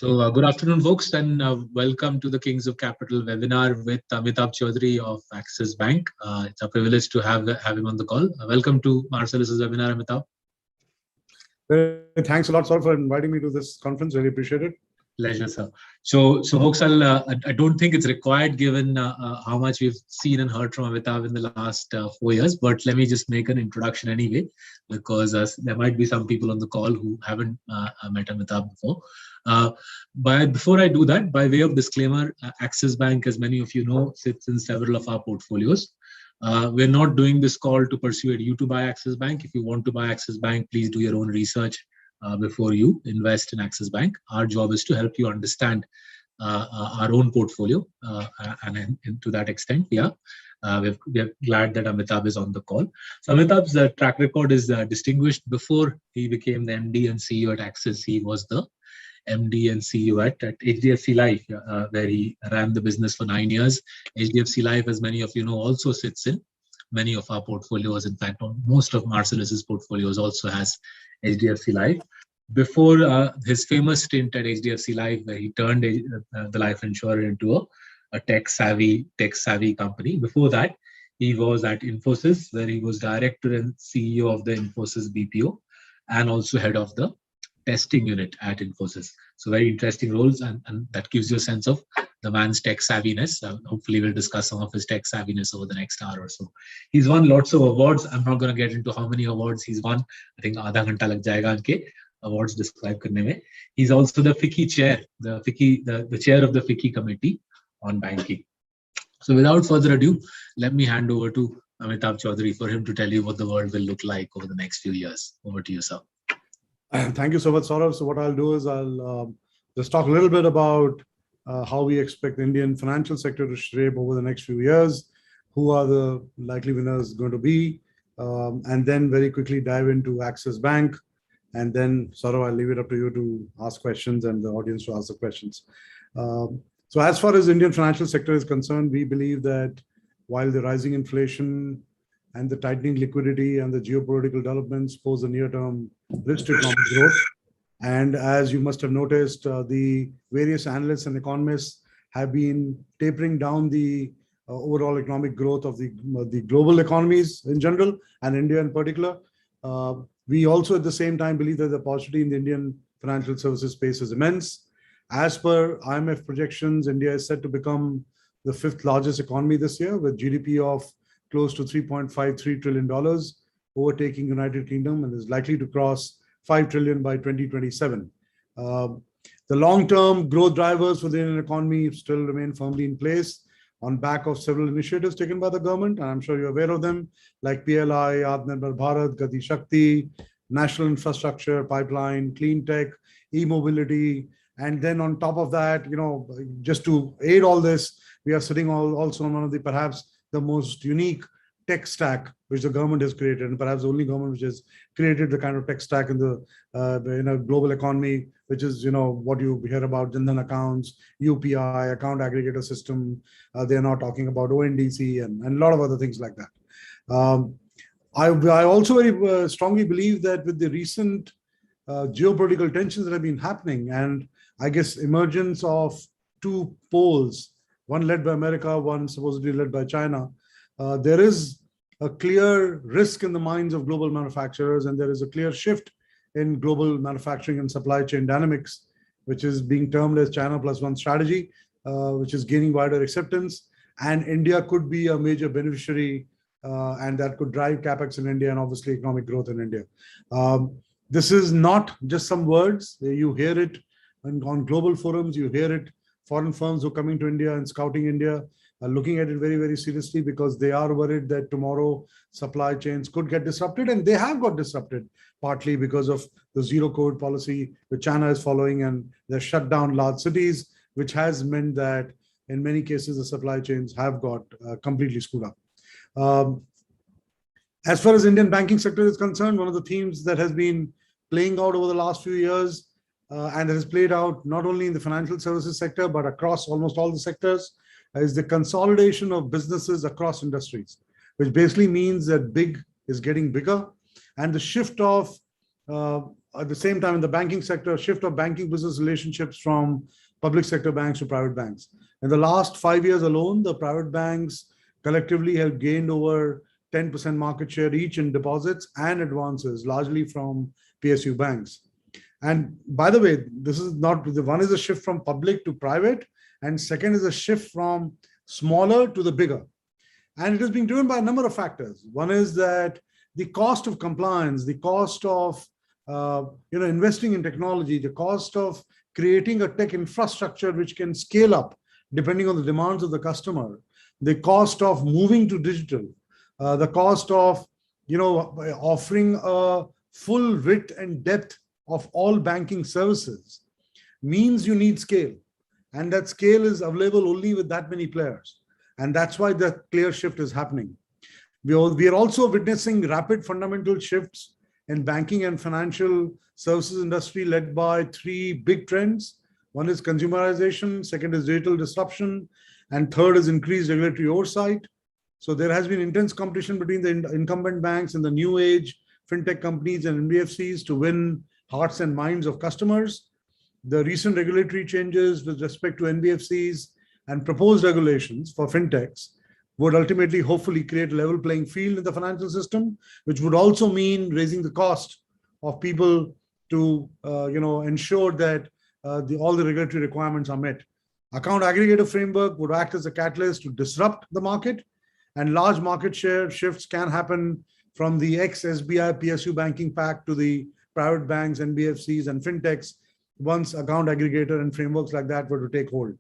Good afternoon, folks, and welcome to the Kings of Capital webinar with Amitabh Chaudhry of Axis Bank. It's a privilege to have him on the call. Welcome to Marcellus's webinar, Amitabh. Thanks a lot, sir, for inviting me to this conference. Really appreciate it. Pleasure, sir. So folks, I don't think it's required given how much we've seen and heard from Amitabh in the last 4 years, but let me just make an introduction anyway, because there might be some people on the call who haven't met Amitabh before. Before I do that, by way of disclaimer, Axis Bank, as many of you know, sits in several of our portfolios. We're not doing this call to persuade you to buy Axis Bank. If you want to buy Axis Bank, please do your own research before you invest in Axis Bank. Our job is to help you understand our own portfolio, and to that extent, we are glad that Amitabh is on the call. So Amitabh's track record is distinguished. Before he became the MD and CEO at Axis, he was the MD and CEO at HDFC Life, where he ran the business for 9 years. HDFC Life, as many of you know, also sits in many of our portfolios. In fact, most of Marcellus's portfolios also has HDFC Life. Before his famous stint at HDFC Life, where he turned the life insurer into a tech-savvy company. Before that, he was at Infosys, where he was director and CEO of the Infosys BPO, and also head of the testing unit at Infosys. So very interesting roles, and that gives you a sense of the man's tech savviness. Hopefully we'll discuss some of his tech savviness over the next hour or so. He's won lots of awards. I'm not going to get into how many awards he's won. I think आधा घंटा लग जाएगा उनके awards describe करने में. He's also the FICCI chair, the chair of the FICCI committee on banking. So without further ado, let me hand over to Amitabh Chaudhry for him to tell you what the world will look like over the next few years. Over to you, sir. Thank you so much, Saurav. So what I'll do is I'll just talk a little bit about how we expect the Indian financial sector to shape over the next few years, who are the likely winners going to be, and then very quickly dive into Axis Bank. And then, Saurav, I'll leave it up to you to ask questions and the audience to ask the questions. So as far as Indian financial sector is concerned, we believe that while the rising inflation and the tightening liquidity and the geopolitical developments pose a near-term risk to economic growth. And as you must have noticed, the various analysts and economists have been tapering down the overall economic growth of the global economies in general, and India in particular. We also at the same time believe that the opportunity in the Indian financial services space is immense. As per IMF projections, India is set to become the 5th largest economy this year, with GDP of close to $3.53 trillion, overtaking United Kingdom, and is likely to cross $5 trillion by 2027. The long-term growth drivers for the Indian economy still remain firmly in place on back of several initiatives taken by the government, and I'm sure you're aware of them, like PLI, Atmanirbhar Bharat, Gati Shakti, National Infrastructure Pipeline, Clean Tech, e-mobility. And then on top of that, just to aid all this, we are sitting also on one of the perhaps the most unique tech stack which the government has created, and perhaps the only government which has created the kind of tech stack in the global economy, which is what you hear about Jan-Dhan accounts, UPI, account aggregator system. They are now talking about ONDC and a lot of other things like that. I also very strongly believe that with the recent geopolitical tensions that have been happening, and I guess emergence of two poles, one led by America, one supposedly led by China, there is a clear risk in the minds of global manufacturers, and there is a clear shift in global manufacturing and supply chain dynamics, which is being termed as China Plus One strategy, which is gaining wider acceptance. And India could be a major beneficiary, and that could drive capex in India and obviously economic growth in India. This is not just some words. You hear it on global forums, you hear it, foreign firms who are coming to India and scouting India are looking at it very, very seriously, because they are worried that tomorrow supply chains could get disrupted, and they have got disrupted, partly because of the zero COVID policy which China is following, and they shut down large cities, which has meant that in many cases the supply chains have got completely screwed up. As far as Indian banking sector is concerned, one of the themes that has been playing out over the last few years, and has played out not only in the financial services sector, but across almost all the sectors, is the consolidation of businesses across industries, which basically means that big is getting bigger, and the shift of at the same time, in the banking sector, shift of banking business relationships from public sector banks to private banks. In the last 5 years alone, the private banks collectively have gained over 10% market share each in deposits and advances, largely from PSU banks. And by the way, this is not, the one is a shift from public to private, and second is a shift from smaller to the bigger. And it is being driven by a number of factors. One is that the cost of compliance, the cost of investing in technology, the cost of creating a tech infrastructure which can scale up depending on the demands of the customer, the cost of moving to digital, the cost of offering a full width and depth of all banking services means you need scale. And that scale is available only with that many players. And that's why the clear shift is happening. We are also witnessing rapid fundamental shifts in banking and financial services industry led by 3 big trends. One is consumerization, second is digital disruption, and third is increased regulatory oversight. So there has been intense competition between the incumbent banks and the new age fintech companies and NBFCs to win hearts and minds of customers. The recent regulatory changes with respect to NBFCs and proposed regulations for fintechs would ultimately, hopefully, create a level playing field in the financial system, which would also mean raising the cost of people to ensure that all the regulatory requirements are met. Account aggregator framework would act as a catalyst to disrupt the market, and large market share shifts can happen from the ex-SBI PSU banking pack to the private banks, NBFCs, and fintechs once account aggregator and frameworks like that were to take hold.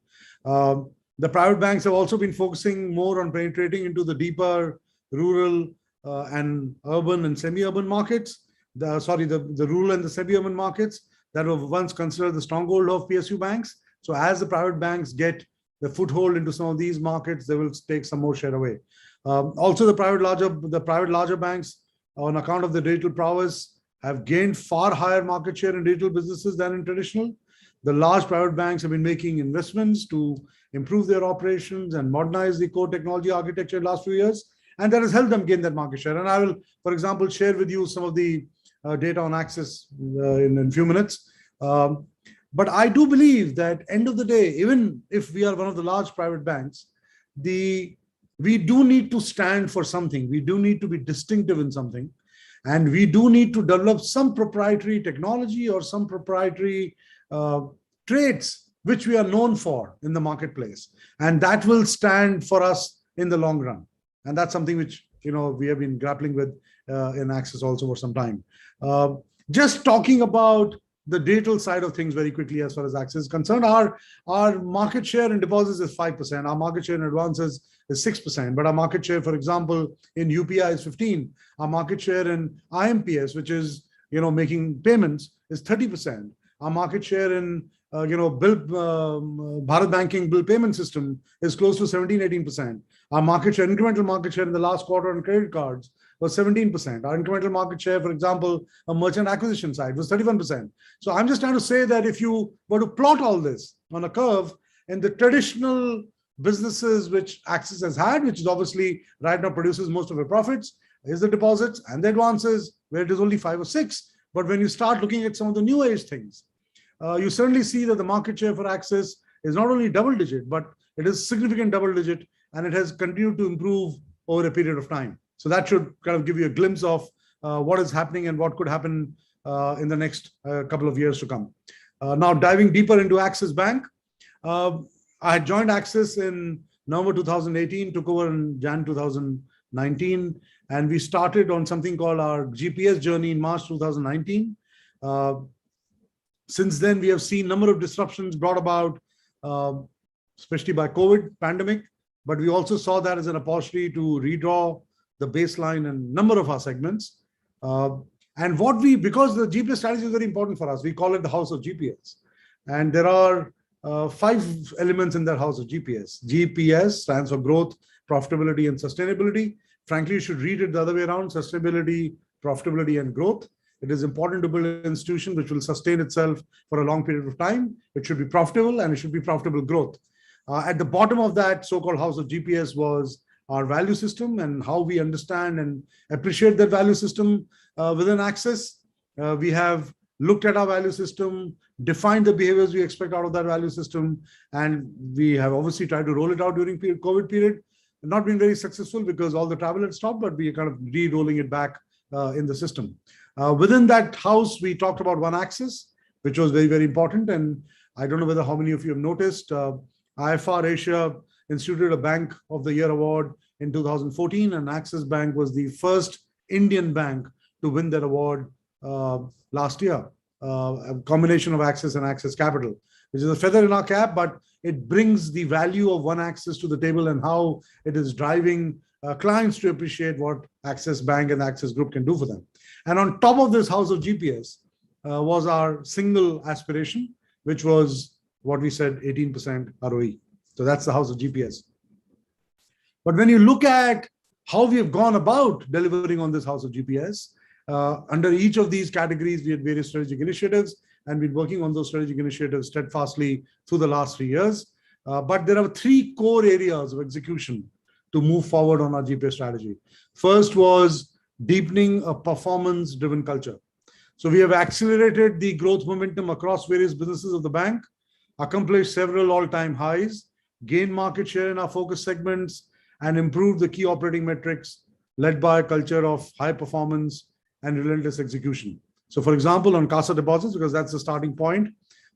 The private banks have also been focusing more on penetrating into the deeper rural and urban and semi-urban markets. The rural and the semi-urban markets that were once considered the stronghold of PSU banks. So as the private banks get the foothold into some of these markets, they will take some more share away. Also, the private larger banks, on account of the digital prowess, have gained far higher market share in digital businesses than in traditional. The large private banks have been making investments to improve their operations and modernize the core technology architecture in the last few years, and that has helped them gain that market share. And I will, for example, share with you some of the data on Axis in a few minutes. But I do believe that end of the day, even if we are one of the large private banks, we do need to stand for something. We do need to be distinctive in something. And we do need to develop some proprietary technology or some proprietary traits which we are known for in the marketplace. And that will stand for us in the long run. And that's something which we have been grappling with in Axis also for some time. Just talking about the digital side of things very quickly as far as Axis is concerned, our market share in deposits is 5%. Our market share in advances is 6%. But our market share, for example, in UPI is 15%. Our market share in IMPS, which is making payments, is 30%. Our market share in Bharat Banking bill payment system is close to 17-18%. Our incremental market share in the last quarter on credit cards was 17%. Our incremental market share, for example, on merchant acquisition side was 31%. So I'm just trying to say that if you were to plot all this on a curve in the traditional businesses which Axis has had, which is obviously right now produces most of the profits, is the deposits and the advances, where it is only 5 or 6. But when you start looking at some of the new age things, you certainly see that the market share for Axis is not only double digit, but it is significant double digit, and it has continued to improve over a period of time. So that should kind of give you a glimpse of what is happening and what could happen in the next couple of years to come. Now, diving deeper into Axis Bank, I had joined Axis in November 2018, took over in Jan 2019, and we started on something called our GPS journey in March 2019. Since then, we have seen a number of disruptions brought about, especially by COVID pandemic, but we also saw that as an opportunity to redraw the baseline in a number of our segments. And because the GPS strategy is very important for us, we call it the house of GPS. And there are 5 elements in that house of GPS. GPS stands for growth, profitability, and sustainability. Frankly, you should read it the other way around: sustainability, profitability, and growth. It is important to build an institution which will sustain itself for a long period of time. It should be profitable, and it should be profitable growth. At the bottom of that so-called house of GPS was our value system and how we understand and appreciate that value system within Axis. We have looked at our value system, defined the behaviors we expect out of that value system, and we have obviously tried to roll it out during COVID period. Not been very successful because all the travel had stopped, but we are kind of re-rolling it back in the system. Within that house, we talked about One Axis, which was very, very important. And I don't know whether how many of you have noticed, IFR Asia instituted a Bank of the Year award in 2014, and Axis Bank was the first Indian bank to win that award last year. A combination of Axis and Axis Capital, which is a feather in our cap, but it brings the value of One Axis to the table and how it is driving clients to appreciate what Axis Bank and Axis Group can do for them. And on top of this house of GPS was our single aspiration, which was what we said, 18% ROE. So that's the house of GPS. But when you look at how we have gone about delivering on this house of GPS, under each of these categories, we had various strategic initiatives and been working on those strategic initiatives steadfastly through the last 3 years. But there are 3 core areas of execution to move forward on our GPS strategy. First was deepening a performance-driven culture. So we have accelerated the growth momentum across various businesses of the bank, accomplished several all-time highs, gained market share in our focus segments, and improved the key operating metrics led by a culture of high performance and relentless execution. So for example, on CASA deposits, because that's the starting point,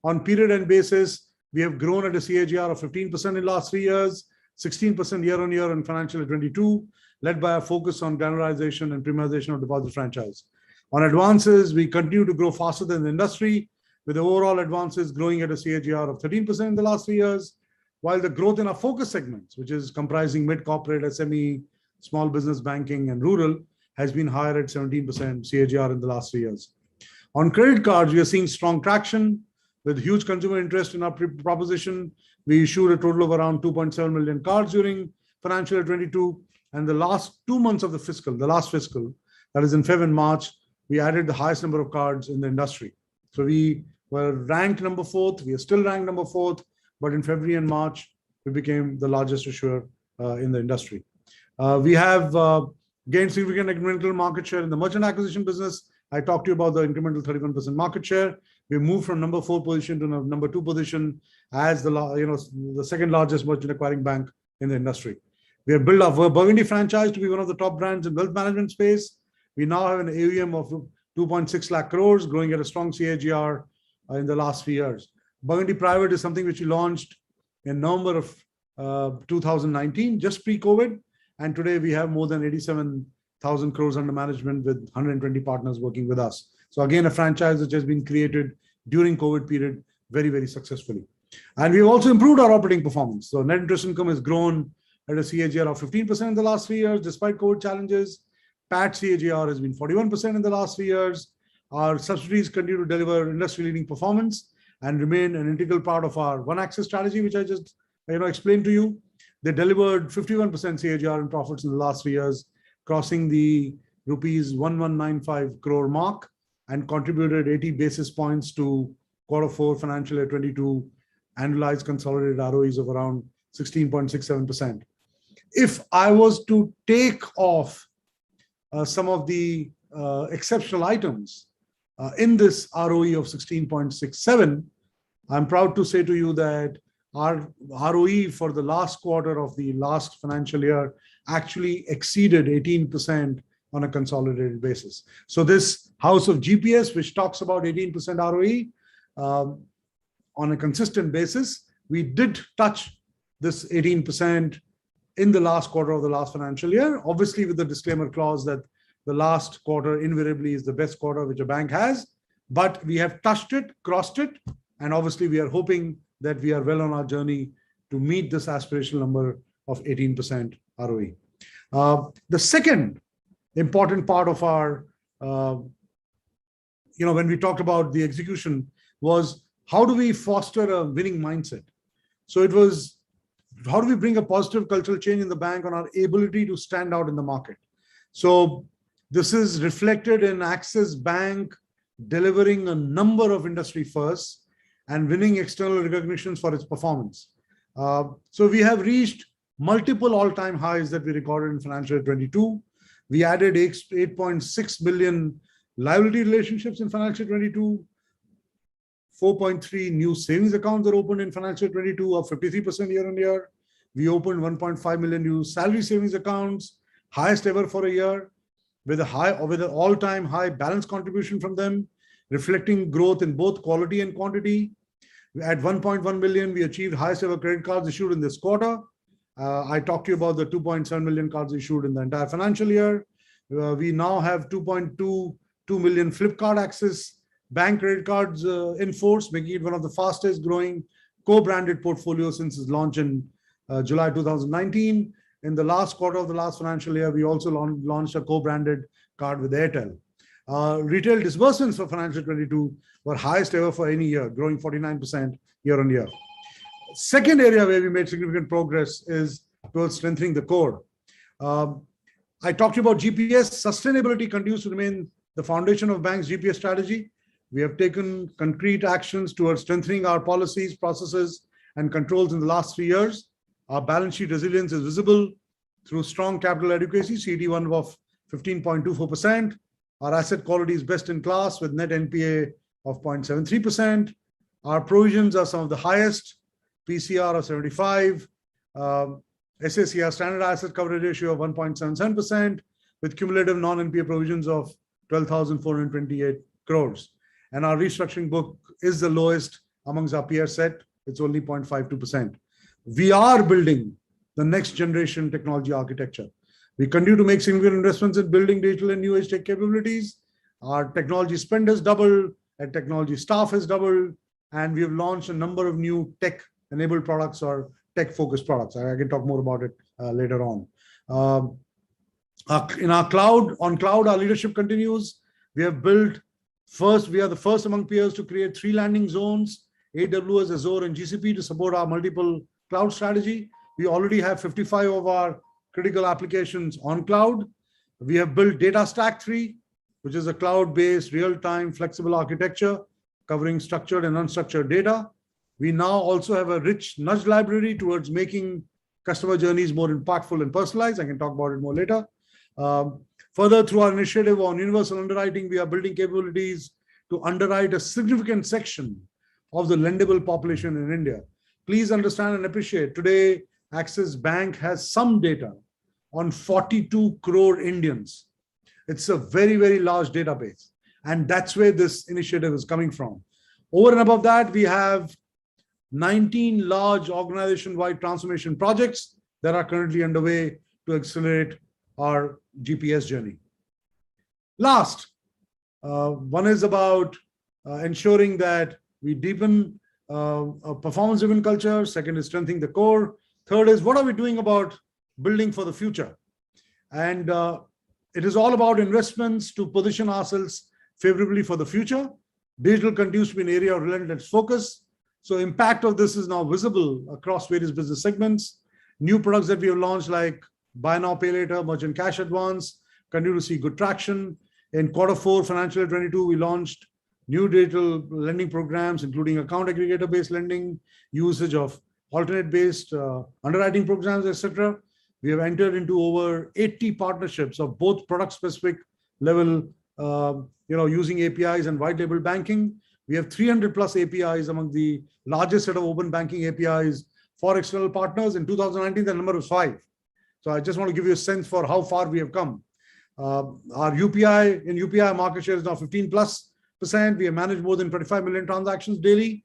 on period end basis, we have grown at a CAGR of 15% in the last 3 years, 16% year on year in financial year 22, led by a focus on granularization and premiumization of deposit franchise. On advances, we continue to grow faster than the industry, with the overall advances growing at a CAGR of 13% in the last 3 years, while the growth in our focus segments, which is comprising mid-corporate, SME, small business banking, and rural, has been higher at 17% CAGR in the last 3 years. On credit cards, we are seeing strong traction with huge consumer interest in our proposition. We issued a total of around 2.7 million cards during financial year 22. And the last 2 months of the last fiscal, that is in Feb and March, we added the highest number of cards in the industry. So we were ranked number 4th. We are still ranked number 4th, but in February and March, we became the largest issuer in the industry. We have gained significant incremental market share in the merchant acquisition business. I talked to you about the incremental 31% market share. We moved from number 4 position to number 2 position as the second largest merchant acquiring bank in the industry. We have built our Burgundy franchise to be one of the top brands in wealth management space. We now have an AUM of 2.6 lakh crores, growing at a strong CAGR in the last 3 years. Burgundy Private is something which we launched in November of 2019, just pre-COVID. And today we have more than 87,000 crores under management with 120 partners working with us. So again, a franchise which has been created during COVID period very, very successfully. And we've also improved our operating performance. So net interest income has grown at a CAGR of 15% in the last 3 years, despite COVID challenges. PAT CAGR has been 41% in the last 3 years. Our subsidiaries continue to deliver industry-leading performance and remain an integral part of our One Axis strategy, which I just explained to you. They delivered 51% CAGR in profits in the last 3 years, crossing the rupees 1195 crore mark, and contributed 80 basis points to Q4 financial year 22 annualized consolidated ROEs of around 16.67%. If I was to take off some of the exceptional items in this ROE of 16.67, I'm proud to say to you that our ROE for the last quarter of the last financial year actually exceeded 18% on a consolidated basis. So this house of GPS, which talks about 18% ROE on a consistent basis, we did touch this 18% in the last quarter of the last financial year, obviously with the disclaimer clause that the last quarter invariably is the best quarter which a bank has, but we have touched it, crossed it, and obviously we are hoping that we are well on our journey to meet this aspirational number of 18% ROE. The second important part of our, when we talked about the execution was how do we foster a winning mindset? So it was, how do we bring a positive cultural change in the bank on our ability to stand out in the market? So this is reflected in Axis Bank delivering a number of industry firsts and winning external recognitions for its performance. So we have reached multiple all-time highs that we recorded in financial year 22. We added 8.6 billion Liability relationships in financial 22, 4.3 new savings accounts are opened in financial 22, up 53% year on year. We opened 1.5 million new salary savings accounts, highest ever for a year, with an all-time high balance contribution from them, reflecting growth in both quality and quantity. At 1.1 million, we achieved highest ever credit cards issued in this quarter. I talked to you about the 2.7 million cards issued in the entire financial year. We now have 2.22 million Flipkart Access Bank credit cards in force, making it one of the fastest growing co-branded portfolios since its launch in July 2019. In the last quarter of the last financial year, we also launched a co-branded card with Airtel. Retail disbursements for financial 22 were highest ever for any year, growing 49% year on year. Second area where we made significant progress is towards strengthening the core. I talked to you about GPS. Sustainability continues to remain the foundation of bank's GPS strategy. We have taken concrete actions towards strengthening our policies, processes, and controls in the last 3 years. Our balance sheet resilience is visible through strong capital adequacy, CET1 of 15.24%. Our asset quality is best in class with net NPA of 0.73%. Our provisions are some of the highest, PCR of 75, SACR standard asset coverage ratio of 1.77%, with cumulative non-NPA provisions of 12,428 crores. And our restructuring book is the lowest amongst our peer set. It's only 0.52%. We are building the next generation technology architecture. We continue to make significant investments in building digital and new age tech capabilities. Our technology spend has doubled, and technology staff has doubled, and we have launched a number of new tech-enabled products or tech-focused products. I can talk more about it later on. On cloud, our leadership continues. We are the first among peers to create 3 landing zones, AWS, Azure, and GCP, to support our multiple cloud strategy. We already have 55 of our critical applications on cloud. We have built Data Stack 3, which is a cloud-based, real-time, flexible architecture covering structured and unstructured data. We now also have a rich nudge library towards making customer journeys more impactful and personalized. I can talk about it more later. Further, through our initiative on universal underwriting, we are building capabilities to underwrite a significant section of the lendable population in India. Please understand and appreciate, today, Axis Bank has some data on 42 crore Indians. It's a very, very large database. And that's where this initiative is coming from. Over and above that, we have 19 large organization-wide transformation projects that are currently underway to accelerate our GPS journey. Last, one is about ensuring that we deepen a performance-driven culture. Second is strengthening the core. Third is, what are we doing about building for the future? And it is all about investments to position ourselves favorably for the future. Digital continues to be an area of relentless focus. So impact of this is now visible across various business segments. New products that we have launched, like Buy Now, Pay Later, Merchant Cash Advance, continue to see good traction. In Q4 financial year 22, we launched new digital lending programs, including account aggregator-based lending, usage of alternate-based underwriting programs, etc. We have entered into over 80 partnerships of both product-specific level, using APIs and white label banking. We have 300 plus APIs, among the largest set of open banking APIs for external partners. In 2019, the number was 5. So I just want to give you a sense for how far we have come. Our UPI market share is now 15+%. We have managed more than 25 million transactions daily.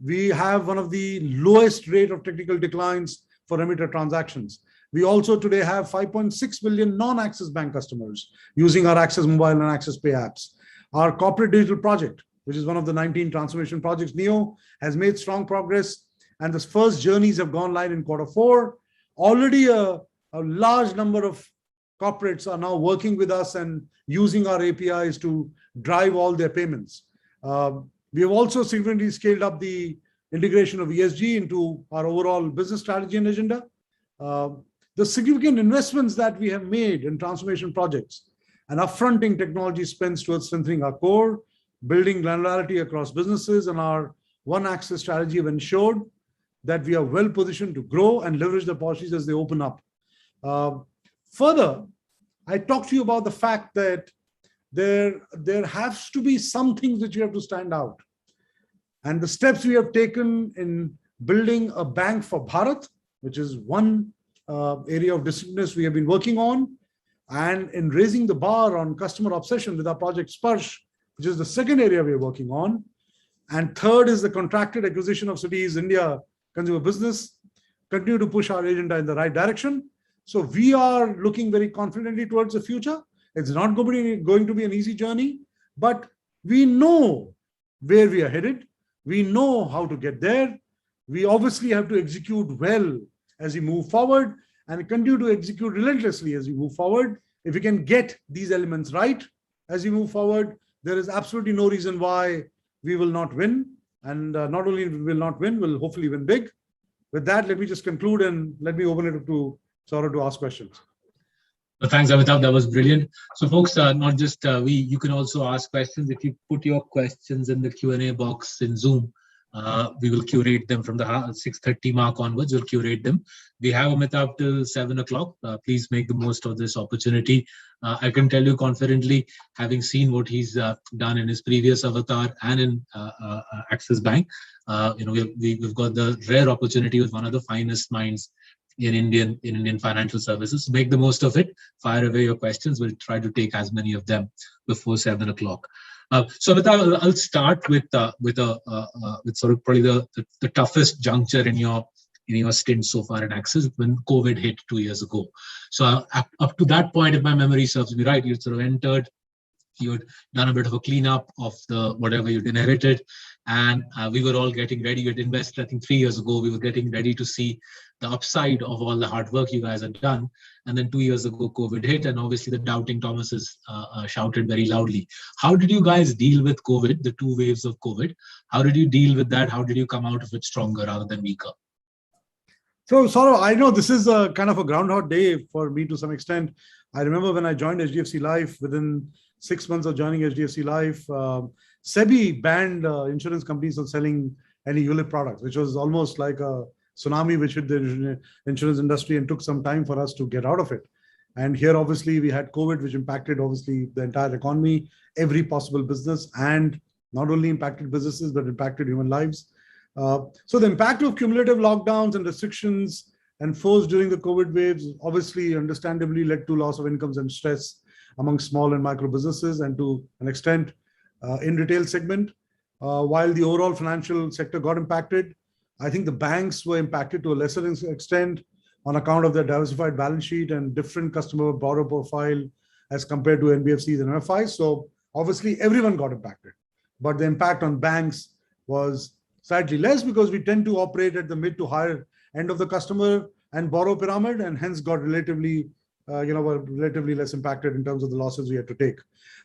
We have one of the lowest rate of technical declines for remitter transactions. We also today have 5.6 million non-Axis Bank customers using our Axis Mobile and Axis Pay apps. Our corporate digital project, which is one of the 19 transformation projects, NEO, has made strong progress, and the first journeys have gone live in Q4. Already a large number of corporates are now working with us and using our APIs to drive all their payments. We have also significantly scaled up the integration of ESG into our overall business strategy and agenda. The significant investments that we have made in transformation projects and upfronting technology spends towards strengthening our core, building granularity across businesses, and our One Axis strategy have ensured that we are well positioned to grow and leverage the opportunities as they open up. Further, I talked to you about the fact that there has to be some things which you have to stand out. And the steps we have taken in building a bank for Bharat, which is one area of distinctness we have been working on, and in raising the bar on customer obsession with our project Sparsh, which is the second area we are working on. And third is the contracted acquisition of Citi's India consumer business, continue to push our agenda in the right direction. So we are looking very confidently towards the future. It's not going to be an easy journey, but we know where we are headed. We know how to get there. We obviously have to execute well as we move forward and continue to execute relentlessly as we move forward. If we can get these elements right as we move forward, there is absolutely no reason why we will not win. And not only will not win, we'll hopefully win big. With that, let me just conclude and let me open it up to Saurabh to ask questions. Well, thanks, Amitabh. That was brilliant. So, folks, not just you can also ask questions. If you put your questions in the Q&A box in Zoom, we will curate them from the 6:30 mark onwards. We'll curate them. We have Amitabh till 7 o'clock. Please make the most of this opportunity. I can tell you confidently, having seen what he's done in his previous avatar and in Axis Bank, we've got the rare opportunity with one of the finest minds in Indian financial services. Make the most of it. Fire away your questions. We'll try to take as many of them before 7 o'clock. So I'll start with sort of probably the toughest juncture in your stint so far in Axis, when COVID hit 2 years ago. So up to that point, if my memory serves me right, you sort of entered, you'd done a bit of a cleanup of the whatever you'd inherited, and we were all getting ready. You'd invested, I think 3 years ago, we were getting ready to see the upside of all the hard work you guys had done. And then 2 years ago, COVID hit, and obviously the doubting Thomases shouted very loudly. How did you guys deal with COVID, the two waves of COVID? How did you deal with that? How did you come out of it stronger rather than weaker? So, Saurabh, I know this is a kind of a groundhog day for me to some extent. I remember when I joined HDFC Life, within 6 months of joining HDFC Life, SEBI banned insurance companies from selling any ULIP products, which was almost like a tsunami which hit the insurance industry and took some time for us to get out of it. And here, obviously, we had COVID, which impacted, obviously, the entire economy, every possible business, and not only impacted businesses, but impacted human lives. So the impact of cumulative lockdowns and restrictions enforced during the COVID waves obviously, understandably, led to loss of incomes and stress among small and micro businesses, and to an extent in retail segment. While the overall financial sector got impacted, I think the banks were impacted to a lesser extent on account of their diversified balance sheet and different customer borrower profile as compared to NBFCs and MFIs. So obviously everyone got impacted, but the impact on banks was slightly less because we tend to operate at the mid to higher end of the customer and borrower pyramid, and hence got relatively were relatively less impacted in terms of the losses we had to take.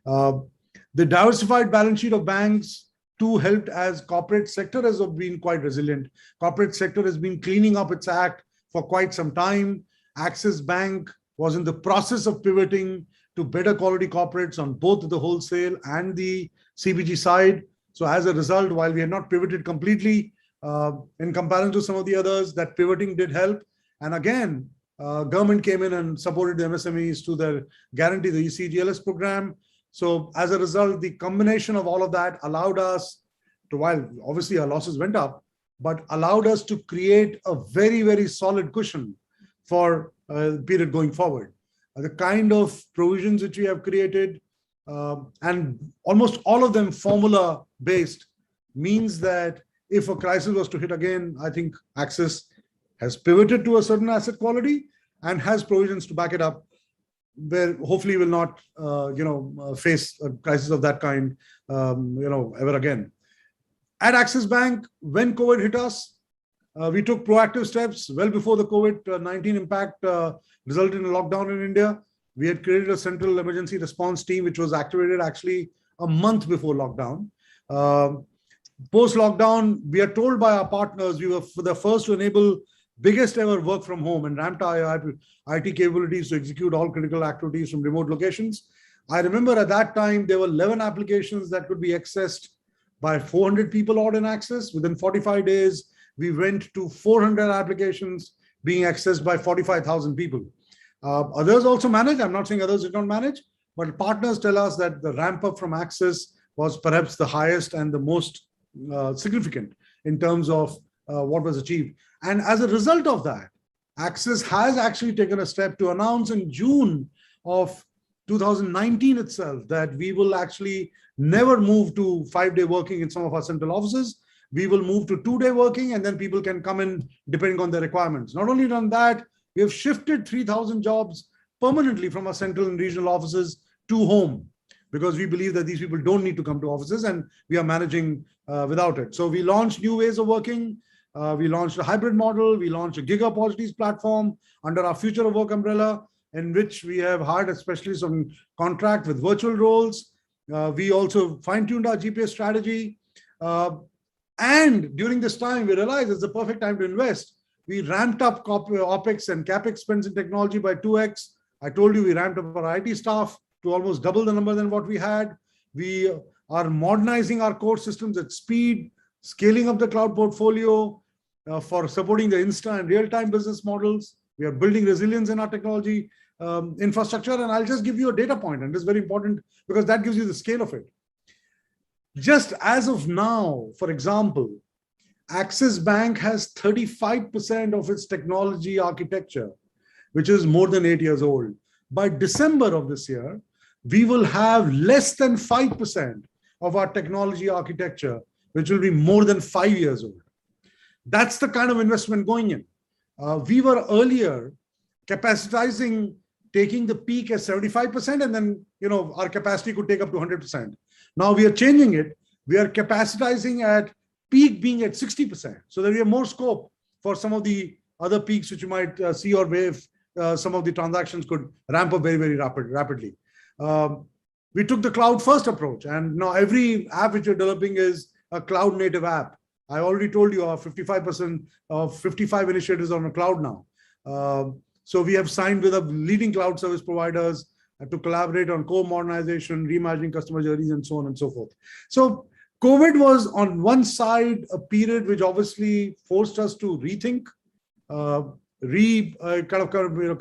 The diversified balance sheet of banks too helped, as corporate sector has been quite resilient. Corporate sector has been cleaning up its act for quite some time. Axis Bank was in the process of pivoting to better quality corporates on both the wholesale and the CBG side. So as a result, while we had not pivoted completely in comparison to some of the others, that pivoting did help. And again, government came in and supported the MSMEs to their guarantee, the ECGLS program. So as a result, the combination of all of that allowed us to, while obviously our losses went up, but allowed us to create a very, very solid cushion for the period going forward. The kind of provisions which we have created, and almost all of them formula based, means that if a crisis was to hit again, I think Axis has pivoted to a certain asset quality and has provisions to back it up, where hopefully will not face a crisis of that kind ever again. At Axis Bank, when COVID hit us, we took proactive steps well before the COVID-19 impact resulted in a lockdown in India. We had created a central emergency response team, which was activated actually a month before lockdown. Post-lockdown, we are told by our partners, we were the first to enable biggest ever work from home and ramped our IT capabilities to execute all critical activities from remote locations. I remember at that time, there were 11 applications that could be accessed by 400 people odd in Axis. Within 45 days, we went to 400 applications being accessed by 45,000 people. Others also managed. I'm not saying others did not manage, but partners tell us that the ramp up from Axis was perhaps the highest and the most significant in terms of what was achieved. And as a result of that, Axis has actually taken a step to announce in June of 2019 itself that we will actually never move to 5-day working in some of our central offices. We will move to 2-day working, and then people can come in depending on their requirements. Not only on that, we have shifted 3,000 jobs permanently from our central and regional offices to home, because we believe that these people don't need to come to offices, and we are managing without it. So we launched new ways of working. We launched a hybrid model. We launched a gig opportunities platform under our Future of Work umbrella, in which we have hired specialists on contract with virtual roles. We also fine-tuned our GPS strategy. And during this time, we realized it's the perfect time to invest. We ramped up OPEX and CAPEX spends in technology by 2x. I told you we ramped up our IT staff to almost double the number than what we had. We are modernizing our core systems at speed, scaling up the cloud portfolio for supporting the Insta and real-time business models. We are building resilience in our technology infrastructure. And I'll just give you a data point, and this is very important because that gives you the scale of it. Just as of now, for example, Axis Bank has 35% of its technology architecture, which is more than 8 years old. By December of this year, we will have less than 5% of our technology architecture, which will be more than 5 years old. That's the kind of investment going in. We were earlier capacitizing, taking the peak at 75%, and then our capacity could take up to 100%. Now we are changing it. We are capacitizing at peak being at 60%, so that we have more scope for some of the other peaks which you might see, or wave. Some of the transactions could ramp up very, very rapidly. We took the cloud first approach, and now every app which we're developing is a cloud native app. I already told you our 55% of 55 initiatives on the cloud now. So we have signed with the leading cloud service providers to collaborate on core modernization, reimagining customer journeys, and so on and so forth. So COVID was on one side a period which obviously forced us to rethink,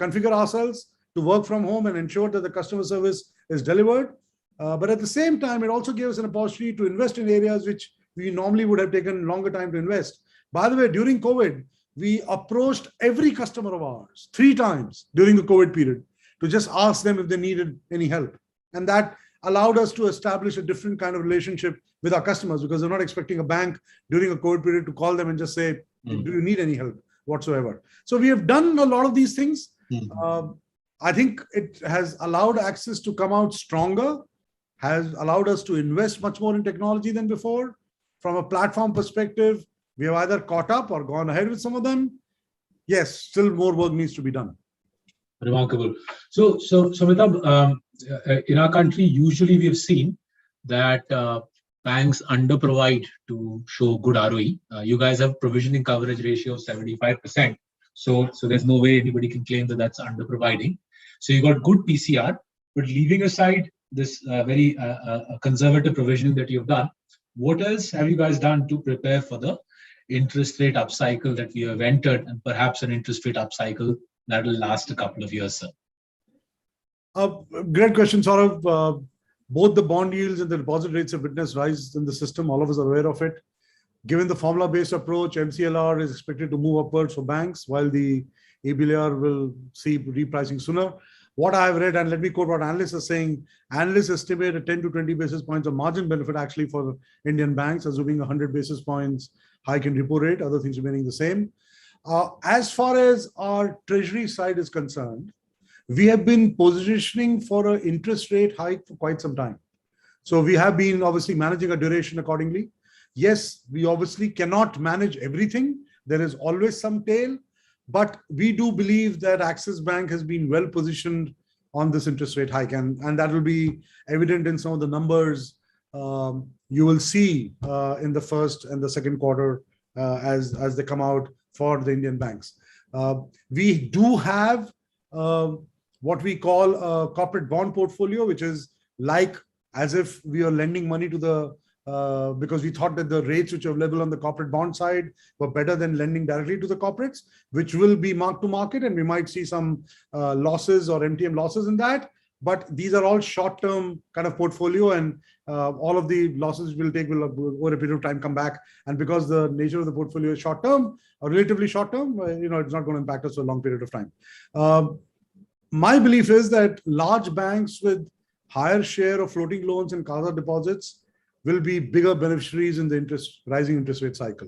configure ourselves to work from home and ensure that the customer service is delivered. But at the same time, it also gave us an opportunity to invest in areas which we normally would have taken longer time to invest. By the way, during COVID, we approached every customer of ours 3 times during the COVID period to just ask them if they needed any help. And that allowed us to establish a different kind of relationship with our customers, because they're not expecting a bank during a COVID period to call them and just say, do you need any help whatsoever? So we have done a lot of these things. I think it has allowed Axis to come out stronger, has allowed us to invest much more in technology than before. From a platform perspective, we have either caught up or gone ahead with some of them. Yes, still more work needs to be done. Remarkable. So Amitabh, in our country, usually we have seen that banks underprovide to show good ROE. You guys have provisioning coverage ratio of 75%. So there's no way anybody can claim that that's underproviding. So you got good PCR, but leaving aside this very conservative provisioning that you've done, what else have you guys done to prepare for the interest rate upcycle that we have entered, and perhaps an interest rate upcycle that will last a couple of years, sir? Great question, Saurabh. Both the bond yields and the deposit rates have witnessed rise in the system. All of us are aware of it. Given the formula-based approach, MCLR is expected to move upwards for banks, while the ABLR will see repricing sooner. What I have read, and let me quote what analysts are saying, analysts estimate a 10 to 20 basis points of margin benefit actually for Indian banks, assuming 100 basis points hike in repo rate, other things remaining the same. As far as our treasury side is concerned, we have been positioning for an interest rate hike for quite some time. So we have been obviously managing our duration accordingly. Yes, we obviously cannot manage everything. There is always some tail, but we do believe that Axis Bank has been well positioned on this interest rate hike, and that will be evident in some of the numbers you will see in the first and the second quarter as they come out for the Indian banks. We do have what we call a corporate bond portfolio, which is like as if we are lending money to the because we thought that the rates which are available on the corporate bond side were better than lending directly to the corporates, which will be marked to market, and we might see some losses or MTM losses in that. but these are all short-term kind of portfolio, and all of the losses will over a period of time come back. And because the nature of the portfolio is short-term, or relatively short-term, it's not going to impact us for a long period of time. My belief is that large banks with higher share of floating loans and CASA deposits will be bigger beneficiaries in the rising interest rate cycle.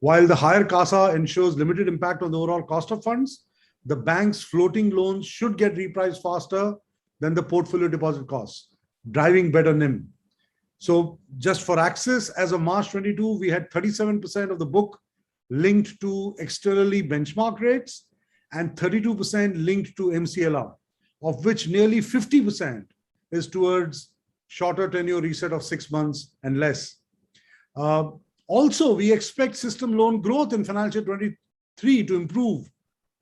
While the higher CASA ensures limited impact on the overall cost of funds, the bank's floating loans should get repriced faster than the portfolio deposit costs, driving better NIM. So just for Axis, as of March 22, we had 37% of the book linked to externally benchmark rates and 32% linked to MCLR, of which nearly 50% is towards shorter tenure reset of 6 months and less. Also, we expect system loan growth in financial 23 to improve,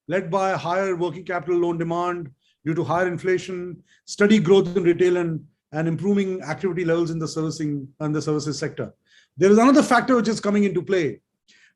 led by higher working capital loan demand due to higher inflation, steady growth in retail, and improving activity levels in the services sector. There is another factor which is coming into play.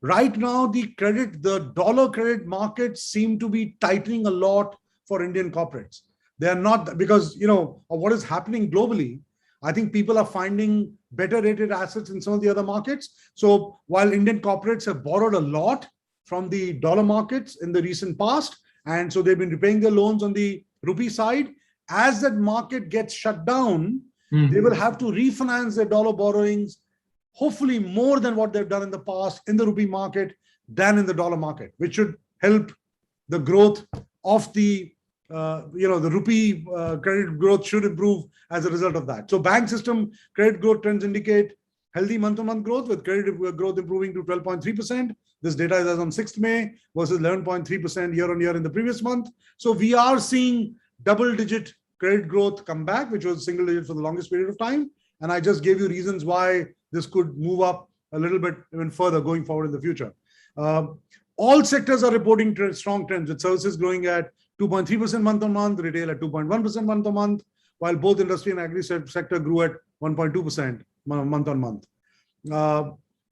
Right now, the dollar credit markets seem to be tightening a lot for Indian corporates. They are not, because of what is happening globally. I think people are finding better rated assets in some of the other markets. So while Indian corporates have borrowed a lot from the dollar markets in the recent past, and so they've been repaying their loans on the rupee side, as that market gets shut down, they will have to refinance their dollar borrowings, hopefully more than what they've done in the past in the rupee market than in the dollar market, which should help the growth of the rupee credit growth should improve as a result of that. So bank system credit growth trends indicate healthy month-on-month growth, with credit growth improving to 12.3%. This data is as on 6th May versus 11.3% year-on-year in the previous month. So we are seeing double-digit credit growth come back, which was single-digit for the longest period of time. And I just gave you reasons why this could move up a little bit even further going forward in the future. All sectors are reporting strong trends, with services growing at 2.3% month-on-month, retail at 2.1% month-on-month, while both industry and agri sector grew at 1.2% month-on-month.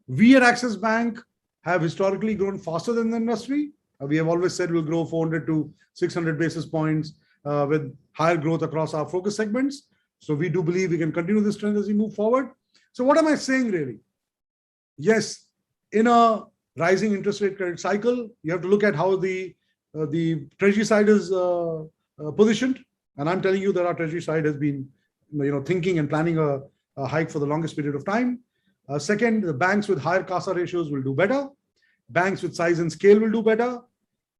We at Axis Bank have historically grown faster than the industry. We have always said we'll grow 400 to 600 basis points with higher growth across our focus segments. So we do believe we can continue this trend as we move forward. So what am I saying really? Yes, in a rising interest rate credit cycle, you have to look at how the treasury side is positioned. And I'm telling you that our treasury side has been thinking and planning a hike for the longest period of time. Second, the banks with higher CASA ratios will do better. Banks with size and scale will do better.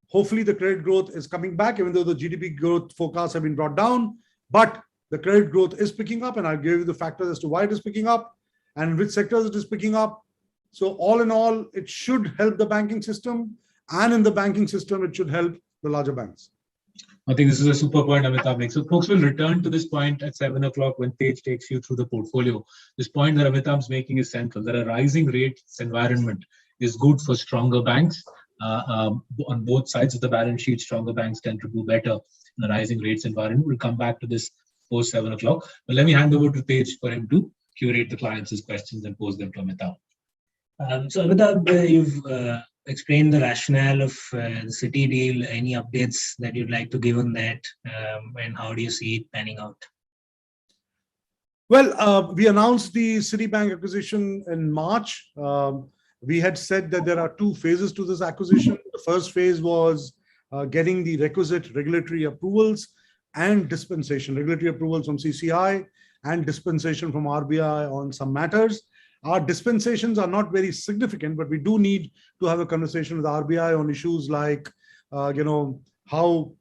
Hopefully the credit growth is coming back, even though the GDP growth forecasts have been brought down. But the credit growth is picking up, and I'll give you the factors as to why it is picking up and which sectors it is picking up. So all in all, it should help the banking system, and in the banking system, it should help the larger banks. I think this is a super point Amitabh makes. So folks will return to this point at 7 o'clock when Tej takes you through the portfolio. This point that Amitabh's making is central, that a rising rates environment is good for stronger banks. On both sides of the balance sheet, stronger banks tend to do better in a rising rates environment. We'll come back to this post 7 o'clock. But let me hand over to Tej for him to curate the clients' questions and pose them to Amitabh. So Amitabh, you've explained the rationale of the Citi deal. Any updates that you'd like to give on that, and how do you see it panning out? Well, we announced the Citibank acquisition in March. We had said that there are two phases to this acquisition. The first phase was getting the requisite regulatory approvals and dispensation, regulatory approvals from CCI and dispensation from RBI on some matters. Our dispensations are not very significant, but we do need to have a conversation with RBI on issues like, how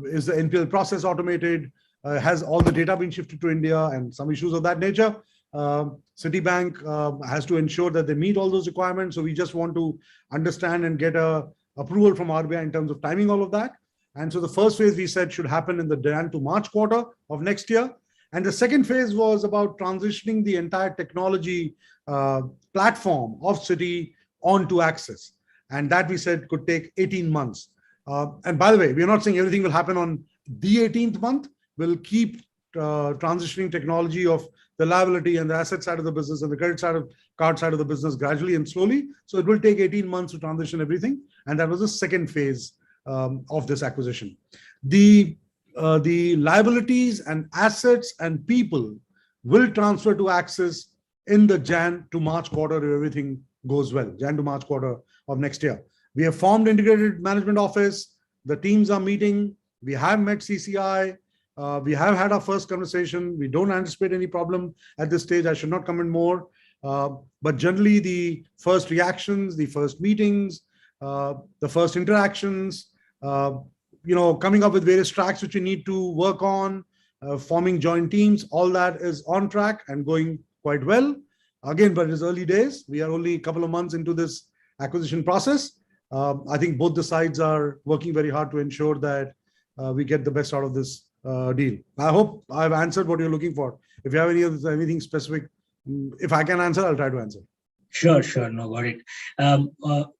is the NPL process automated? Has all the data been shifted to India, and some issues of that nature. Citibank has to ensure that they meet all those requirements. So we just want to understand and get a approval from RBI in terms of timing all of that. And so the first phase we said should happen in the Jan to March quarter of next year. And the second phase was about transitioning the entire technology platform of Citi onto Axis. And that we said could take 18 months. And by the way, we're not saying everything will happen on the 18th month. We'll keep transitioning technology of the liability and the asset side of the business and the credit side of card side of the business gradually and slowly. So it will take 18 months to transition everything. And that was the second phase of this acquisition. The the liabilities and assets and people will transfer to Axis in the Jan to March quarter if everything goes well, Jan to March quarter of next year. We have formed integrated management office. The teams are meeting. We have met CCI. We have had our first conversation. We don't anticipate any problem at this stage. I should not comment more. But generally, the first reactions, the first meetings, the first interactions, coming up with various tracks which we need to work on, forming joint teams, all that is on track and going quite well. Again, but it's early days. We are only a couple of months into this acquisition process. I think both the sides are working very hard to ensure that we get the best out of this deal. I hope I've answered what you're looking for. If you have anything specific, if I can answer, I'll try to answer. Sure. No, got it.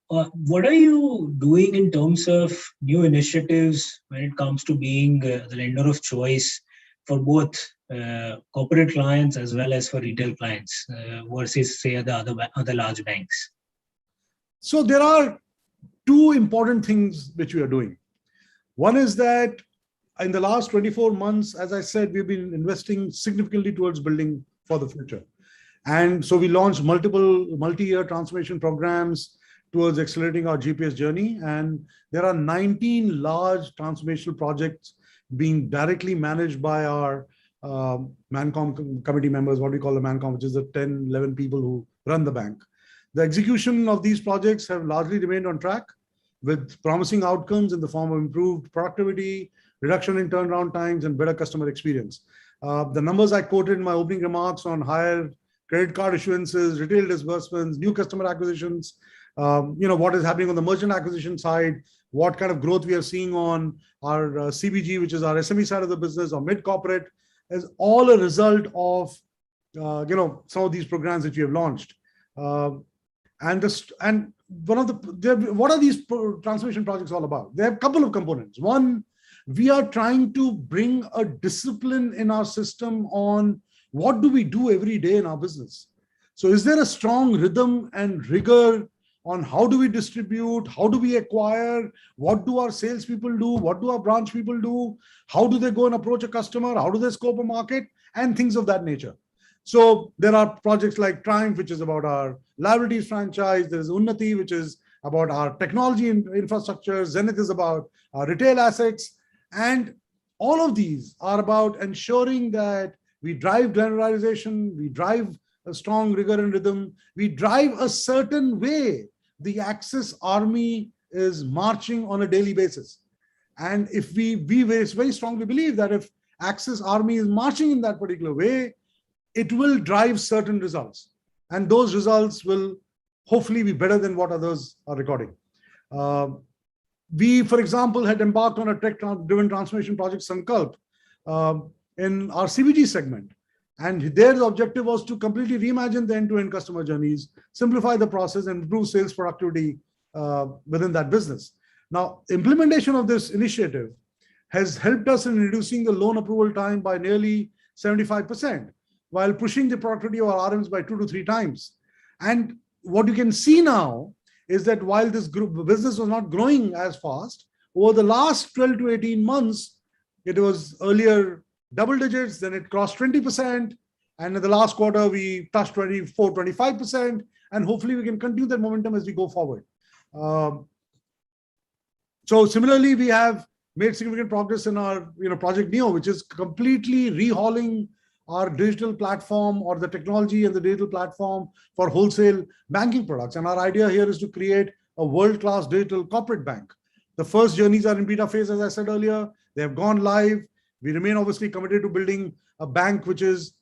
What are you doing in terms of new initiatives when it comes to being the lender of choice for both corporate clients as well as for retail clients versus, say, the other large banks? So there are two important things which we are doing. One is that in the last 24 months, as I said, we've been investing significantly towards building for the future. And so we launched multi-year transformation programs towards accelerating our GPS journey. And there are 19 large transformational projects being directly managed by our Mancom committee members, what we call the Mancom, which is the 10, 11 people who run the bank. The execution of these projects have largely remained on track with promising outcomes in the form of improved productivity, reduction in turnaround times, and better customer experience. The numbers I quoted in my opening remarks on higher credit card issuances, retail disbursements, new customer acquisitions, what is happening on the merchant acquisition side, what kind of growth we are seeing on our CBG, which is our SME side of the business, or mid-corporate, is all a result of some of these programs that we have launched. What are these transformation projects all about? They have a couple of components. One, we are trying to bring a discipline in our system on what do we do every day in our business. So is there a strong rhythm and rigor on how do we distribute, how do we acquire, what do our salespeople do, what do our branch people do, how do they go and approach a customer, how do they scope a market, and things of that nature. So there are projects like Triumph, which is about our liabilities franchise. There is Unnati, which is about our technology infrastructure. Zenith is about our retail assets. And all of these are about ensuring that we drive granularization, we drive a strong rigor and rhythm, we drive a certain way the Axis army is marching on a daily basis. And if we very strongly believe that if Axis army is marching in that particular way, it will drive certain results. And those results will hopefully be better than what others are recording. We, for example, had embarked on a tech-driven transformation project, Sankalp, in our CBG segment. And their objective was to completely reimagine the end-to-end customer journeys, simplify the process, and improve sales productivity within that business. Now, implementation of this initiative has helped us in reducing the loan approval time by nearly 75%, while pushing the productivity of our RMs by 2 to 3 times. And what you can see now is that while this business was not growing as fast, over the last 12 to 18 months, it was earlier double digits, then it crossed 20%. And in the last quarter, we touched 24, 25%. And hopefully we can continue that momentum as we go forward. So similarly, we have made significant progress in our Project Neo, which is completely rehauling our digital platform or the technology and the digital platform for wholesale banking products. And our idea here is to create a world-class digital corporate bank. The first journeys are in beta phase, as I said earlier. They have gone live. We remain obviously committed to building a bank which is,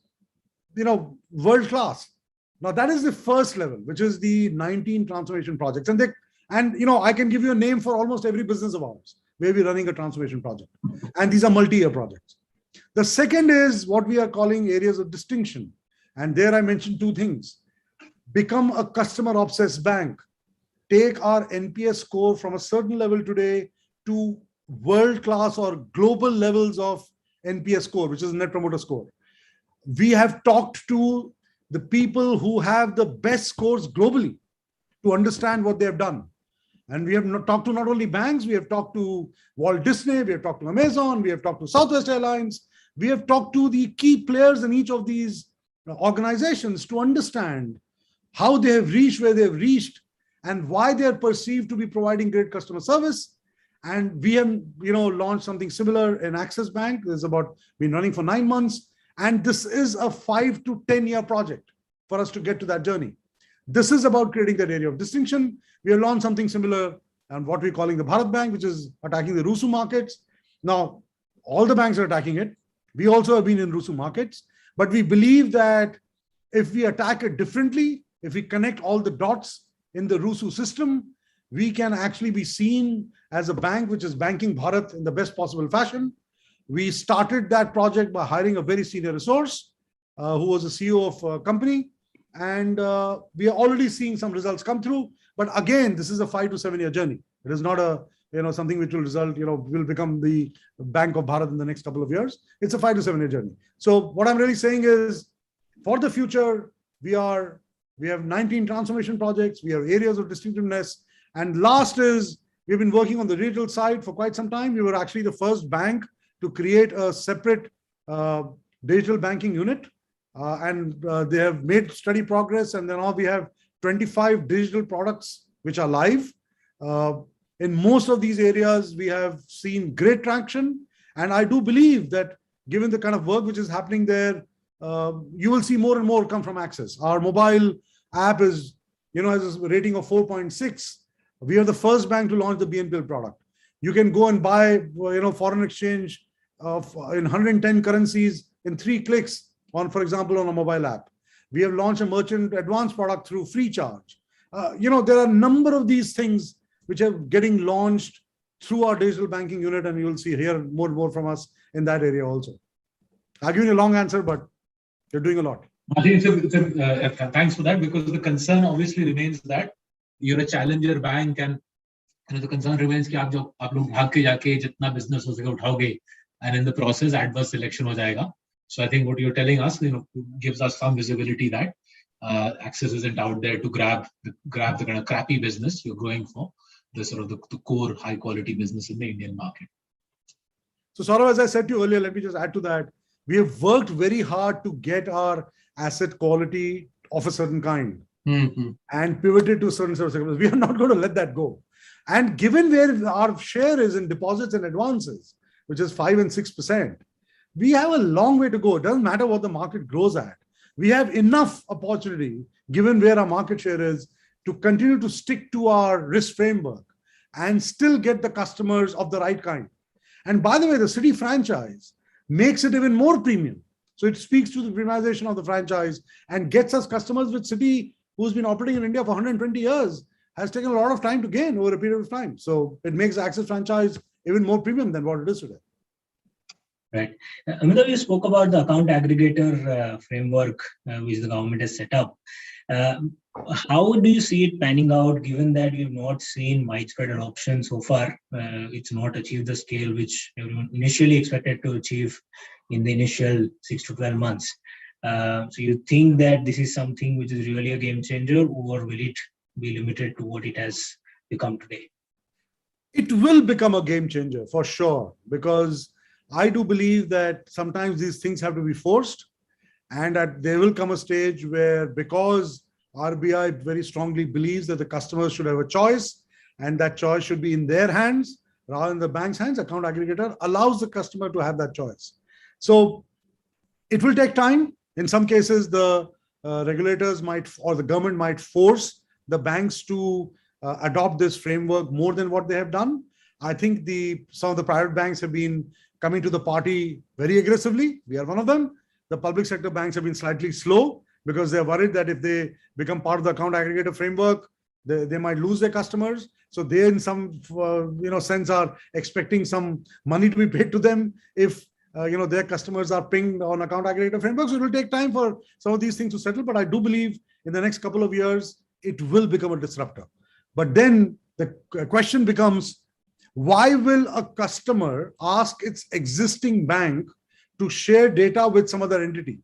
world-class. Now that is the first level, which is the 19 transformation projects. And I can give you a name for almost every business of ours where we're running a transformation project. And these are multi-year projects. The second is what we are calling areas of distinction. And there I mentioned 2 things. Become a customer-obsessed bank. Take our NPS score from a certain level today to world-class or global levels of NPS score, which is Net Promoter Score. We have talked to the people who have the best scores globally to understand what they have done. And we have not talked to not only banks, we have talked to Walt Disney, we have talked to Amazon, we have talked to Southwest Airlines, we have talked to the key players in each of these organizations to understand how they have reached where they have reached and why they are perceived to be providing great customer service. And we have, launched something similar in Axis Bank. This is been running for 9 months. And this is a 5 to 10 year project for us to get to that journey. This is about creating that area of distinction. We have launched something similar and what we're calling the Bharat Bank, which is attacking the RUSU markets. Now, all the banks are attacking it. We also have been in RUSU markets, but we believe that if we attack it differently, if we connect all the dots in the RUSU system, we can actually be seen as a bank which is banking Bharat in the best possible fashion. We started that project by hiring a very senior resource who was the CEO of a company. And we are already seeing some results come through. But again, this is a 5 to 7 year journey. It is not something which will result, will become the Bank of Bharat in the next couple of years. It's a 5 to 7 year journey. So what I'm really saying is, for the future, we have 19 transformation projects. We have areas of distinctiveness. And last is, we've been working on the digital side for quite some time. We were actually the first bank to create a separate digital banking unit. And they have made steady progress. And then now we have 25 digital products which are live. In most of these areas, we have seen great traction. And I do believe that given the kind of work which is happening there, you will see more and more come from Axis. Our mobile app has a rating of 4.6. We are the first bank to launch the BNPL product. You can go and buy, foreign exchange in 110 currencies in 3 clicks for example, on a mobile app. We have launched a merchant advance product through FreeCharge. There are a number of these things which are getting launched through our digital banking unit, and you will hear more and more from us in that area also. I'll give you a long answer, but you're doing a lot. I think thanks for that, because the concern obviously remains that you're a challenger bank, and the concern remains that you bhag ke jaake jitna business ho sake uthaoge, and in the process adverse selection ho jayega. So I think what you're telling us, gives us some visibility that Axis isn't out there to grab the kind of crappy business. You're going for the sort of the core high quality business in the Indian market. So Saurav, as I said to you earlier, let me just add to that. We have worked very hard to get our asset quality of a certain kind and pivoted to a certain set of circumstances. We are not going to let that go. And given where our share is in deposits and advances, which is 5 and 6%, we have a long way to go. It doesn't matter what the market grows at. We have enough opportunity, given where our market share is, to continue to stick to our risk framework and still get the customers of the right kind. And by the way, the Citi franchise makes it even more premium. So it speaks to the premiumization of the franchise and gets us customers with Citi, who's been operating in India for 120 years, has taken a lot of time to gain over a period of time. So it makes the Axis franchise even more premium than what it is today. Right. Amitabh, you spoke about the account aggregator framework which the government has set up. How do you see it panning out, given that we've not seen widespread adoption so far? It's not achieved the scale which everyone initially expected to achieve in the initial 6 to 12 months. So you think that this is something which is really a game changer, or will it be limited to what it has become today? It will become a game changer for sure, because I do believe that sometimes these things have to be forced, and that there will come a stage where, because RBI very strongly believes that the customers should have a choice and that choice should be in their hands rather than the bank's hands, account aggregator allows the customer to have that choice. So it will take time. In some cases, the regulators or the government might force the banks to adopt this framework more than what they have done. I think some of the private banks have been coming to the party very aggressively. We are one of them. The public sector banks have been slightly slow because they're worried that if they become part of the account aggregator framework, they might lose their customers. So they, in some sense, are expecting some money to be paid to them if their customers are pinged on account aggregator frameworks. So it will take time for some of these things to settle. But I do believe in the next couple of years, it will become a disruptor. But then the question becomes, why will a customer ask its existing bank to share data with some other entity?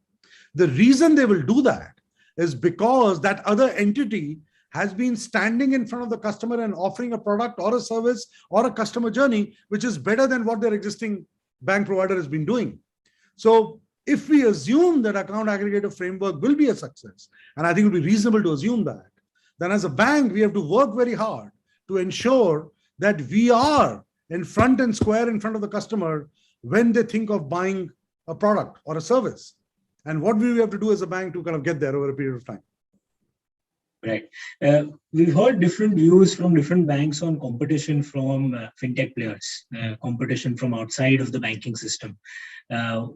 The reason they will do that is because that other entity has been standing in front of the customer and offering a product or a service or a customer journey, which is better than what their existing bank provider has been doing. So if we assume that account aggregator framework will be a success, and I think it would be reasonable to assume that, then as a bank, we have to work very hard to ensure that we are in front and square in front of the customer when they think of buying a product or a service. And what will we have to do as a bank to kind of get there over a period of time? Right. We've heard different views from different banks on competition from fintech players, competition from outside of the banking system.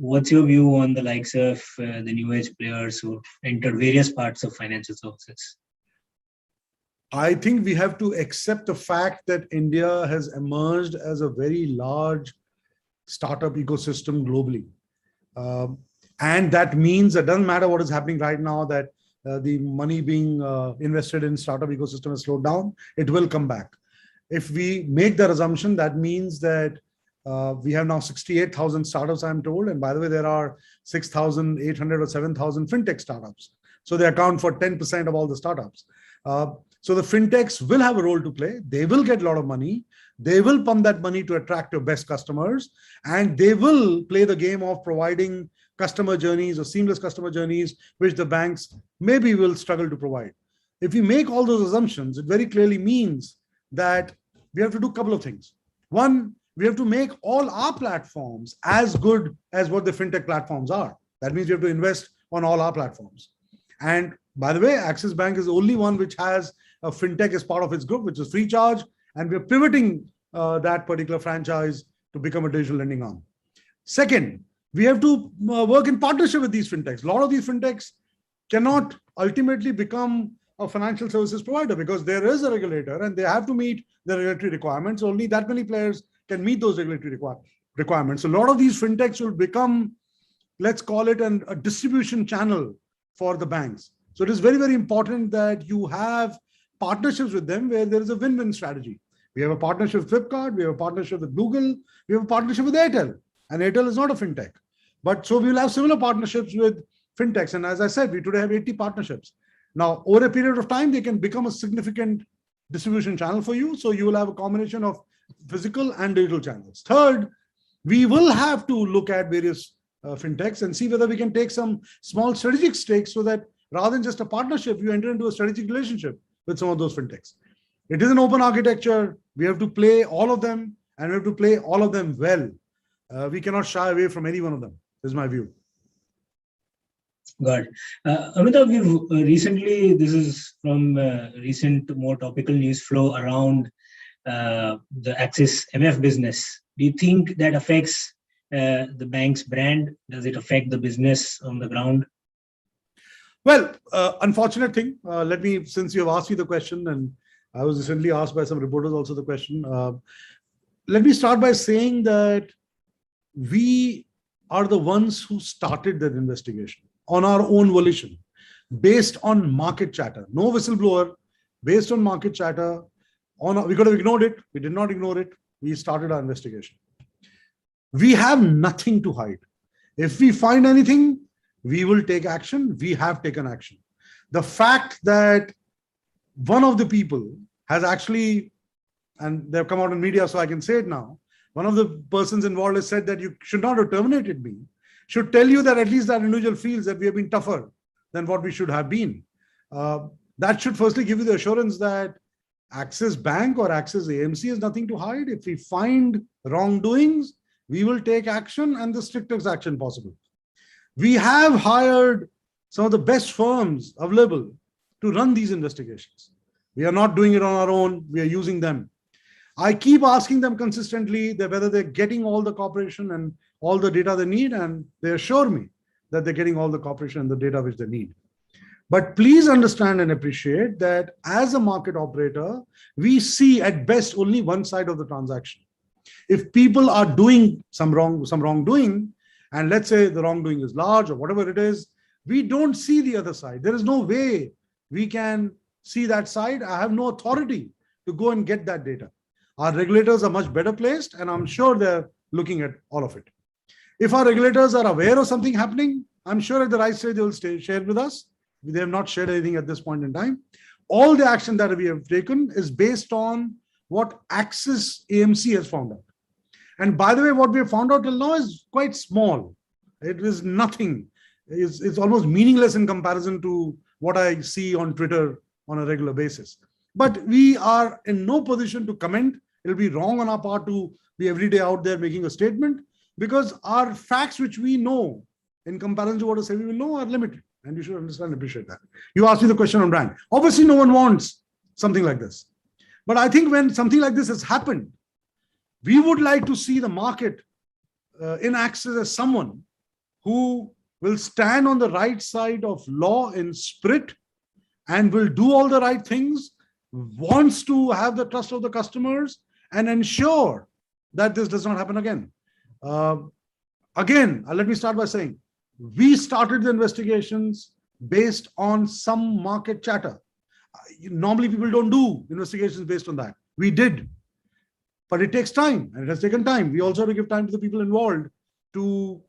What's your view on the likes of the new age players who entered various parts of financial services? I think we have to accept the fact that India has emerged as a very large startup ecosystem globally. And that means it doesn't matter what is happening right now, that the money being invested in startup ecosystem has slowed down, it will come back. If we make that assumption, that means that we have now 68,000 startups, I'm told. And by the way, there are 6,800 or 7,000 fintech startups. So they account for 10% of all the startups. So the fintechs will have a role to play. They will get a lot of money. They will pump that money to attract your best customers. And they will play the game of providing customer journeys or seamless customer journeys, which the banks maybe will struggle to provide. If we make all those assumptions, it very clearly means that we have to do a couple of things. One, we have to make all our platforms as good as what the fintech platforms are. That means we have to invest on all our platforms. And by the way, Axis Bank is the only one which has a fintech as part of its group, which is FreeCharge. And we're pivoting that particular franchise to become a digital lending arm. Second, we have to work in partnership with these fintechs. A lot of these fintechs cannot ultimately become a financial services provider because there is a regulator and they have to meet the regulatory requirements. Only that many players can meet those regulatory requirements. So a lot of these fintechs will become, let's call it a distribution channel for the banks. So it is very, very important that you have partnerships with them where there is a win-win strategy. We have a partnership with Flipkart, we have a partnership with Google, we have a partnership with Airtel. And Airtel is not a fintech. But so we will have similar partnerships with fintechs. And as I said, we today have 80 partnerships. Now, over a period of time, they can become a significant distribution channel for you. So you will have a combination of physical and digital channels. Third, we will have to look at various fintechs and see whether we can take some small strategic stakes so that rather than just a partnership, you enter into a strategic relationship with some of those fintechs. It is an open architecture. We have to play all of them and we have to play all of them well. We cannot shy away from any one of them, is my view. Got it. Amitabh, we've recently, this is from recent more topical news flow around the Axis MF business. Do you think that affects the bank's brand? Does it affect the business on the ground? Well, unfortunate thing. Since you have asked me the question, and I was recently asked by some reporters also the question, let me start by saying that we are the ones who started that investigation on our own volition, based on market chatter. No whistleblower, based on market chatter. We could have ignored it. We did not ignore it. We started our investigation. We have nothing to hide. If we find anything, we will take action. We have taken action. The fact that one of the people has actually, and they've come out in media, so I can say it now, one of the persons involved has said that you should not have terminated me, should tell you that at least that individual feels that we have been tougher than what we should have been. That should firstly give you the assurance that Axis Bank or Axis AMC has nothing to hide. If we find wrongdoings, we will take action and the strictest action possible. We have hired some of the best firms available to run these investigations. We are not doing it on our own. We are using them. I keep asking them consistently that whether they're getting all the cooperation and all the data they need, and they assure me that they're getting all the cooperation and the data which they need. But please understand and appreciate that as a market operator, we see at best only one side of the transaction. If people are doing some wrongdoing, and let's say the wrongdoing is large or whatever it is, we don't see the other side. There is no way we can see that side. I have no authority to go and get that data. Our regulators are much better placed, and I'm sure they're looking at all of it. If our regulators are aware of something happening, I'm sure at the right stage they will share with us. They have not shared anything at this point in time. all the action that we have taken is based on what Axis AMC has found out. And by the way, what we have found out till now is quite small. It is nothing. It's almost meaningless in comparison to what I see on Twitter on a regular basis. But we are in no position to comment. It'll be wrong on our part to be every day out there making a statement, because our facts, which we know in comparison to what a SEBI will know, are limited. And you should understand and appreciate that. You asked me the question on brand. Obviously, no one wants something like this. But I think when something like this has happened, we would like to see the market in Axis as someone who will stand on the right side of law in spirit and will do all the right things, wants to have the trust of the customers and ensure that this does not happen again. Let me start by saying, we started the investigations based on some market chatter. Normally, people don't do investigations based on that. We did. But it takes time, and it has taken time. We also have to give time to the people involved to,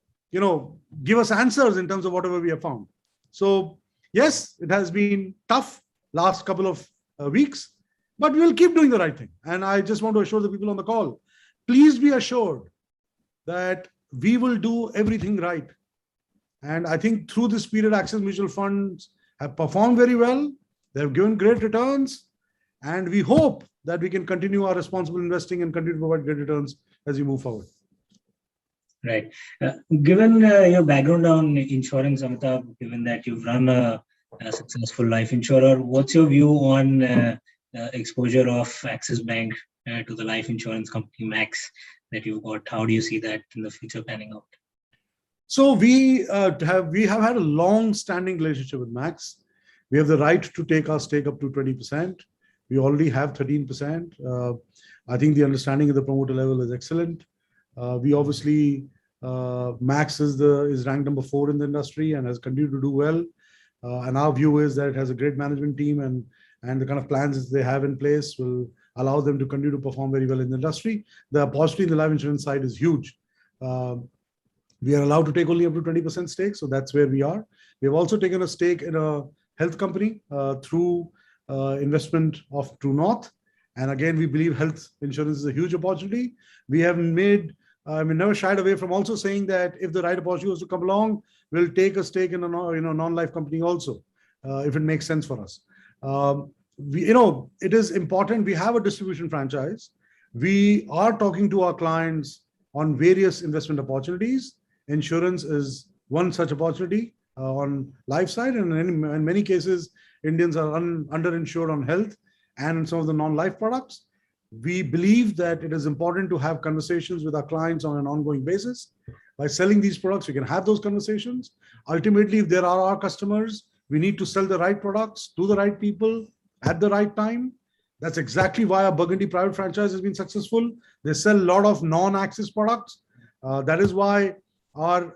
give us answers in terms of whatever we have found. So, yes, it has been tough last couple of weeks, but we will keep doing the right thing. And I just want to assure the people on the call, please be assured that we will do everything right. And I think through this period, Axis Mutual Funds have performed very well. They have given great returns. And we hope that we can continue our responsible investing and continue to provide great returns as we move forward. Right. Given your background on insurance, Amitabh, given that you've run a successful life insurer, what's your view on exposure of Axis Bank to the life insurance company Max that you've got? How do you see that in the future panning out? So we have had a long-standing relationship with Max. We have the right to take our stake up to 20%. We already have 13%. I think the understanding at the promoter level is excellent. We obviously, Max is ranked number 4 in the industry and has continued to do well. And our view is that it has a great management team, and the kind of plans they have in place will allow them to continue to perform very well in the industry. The opportunity in the life insurance side is huge. We are allowed to take only up to 20% stake, so that's where we are. We have also taken a stake in a health company through investment of True North. And again, we believe health insurance is a huge opportunity. We have never shied away from also saying that if the right opportunity was to come along, we'll take a stake in a non-life company also, if it makes sense for us. It is important. We have a distribution franchise. We are talking to our clients on various investment opportunities. Insurance is one such opportunity on life side, and in many cases, Indians are underinsured on health and in some of the non-life products. We believe that it is important to have conversations with our clients on an ongoing basis. By selling these products, we can have those conversations. Ultimately, if there are our customers, we need to sell the right products to the right people at the right time. That's exactly why our Burgundy private franchise has been successful. They sell a lot of non-Axis products. That is why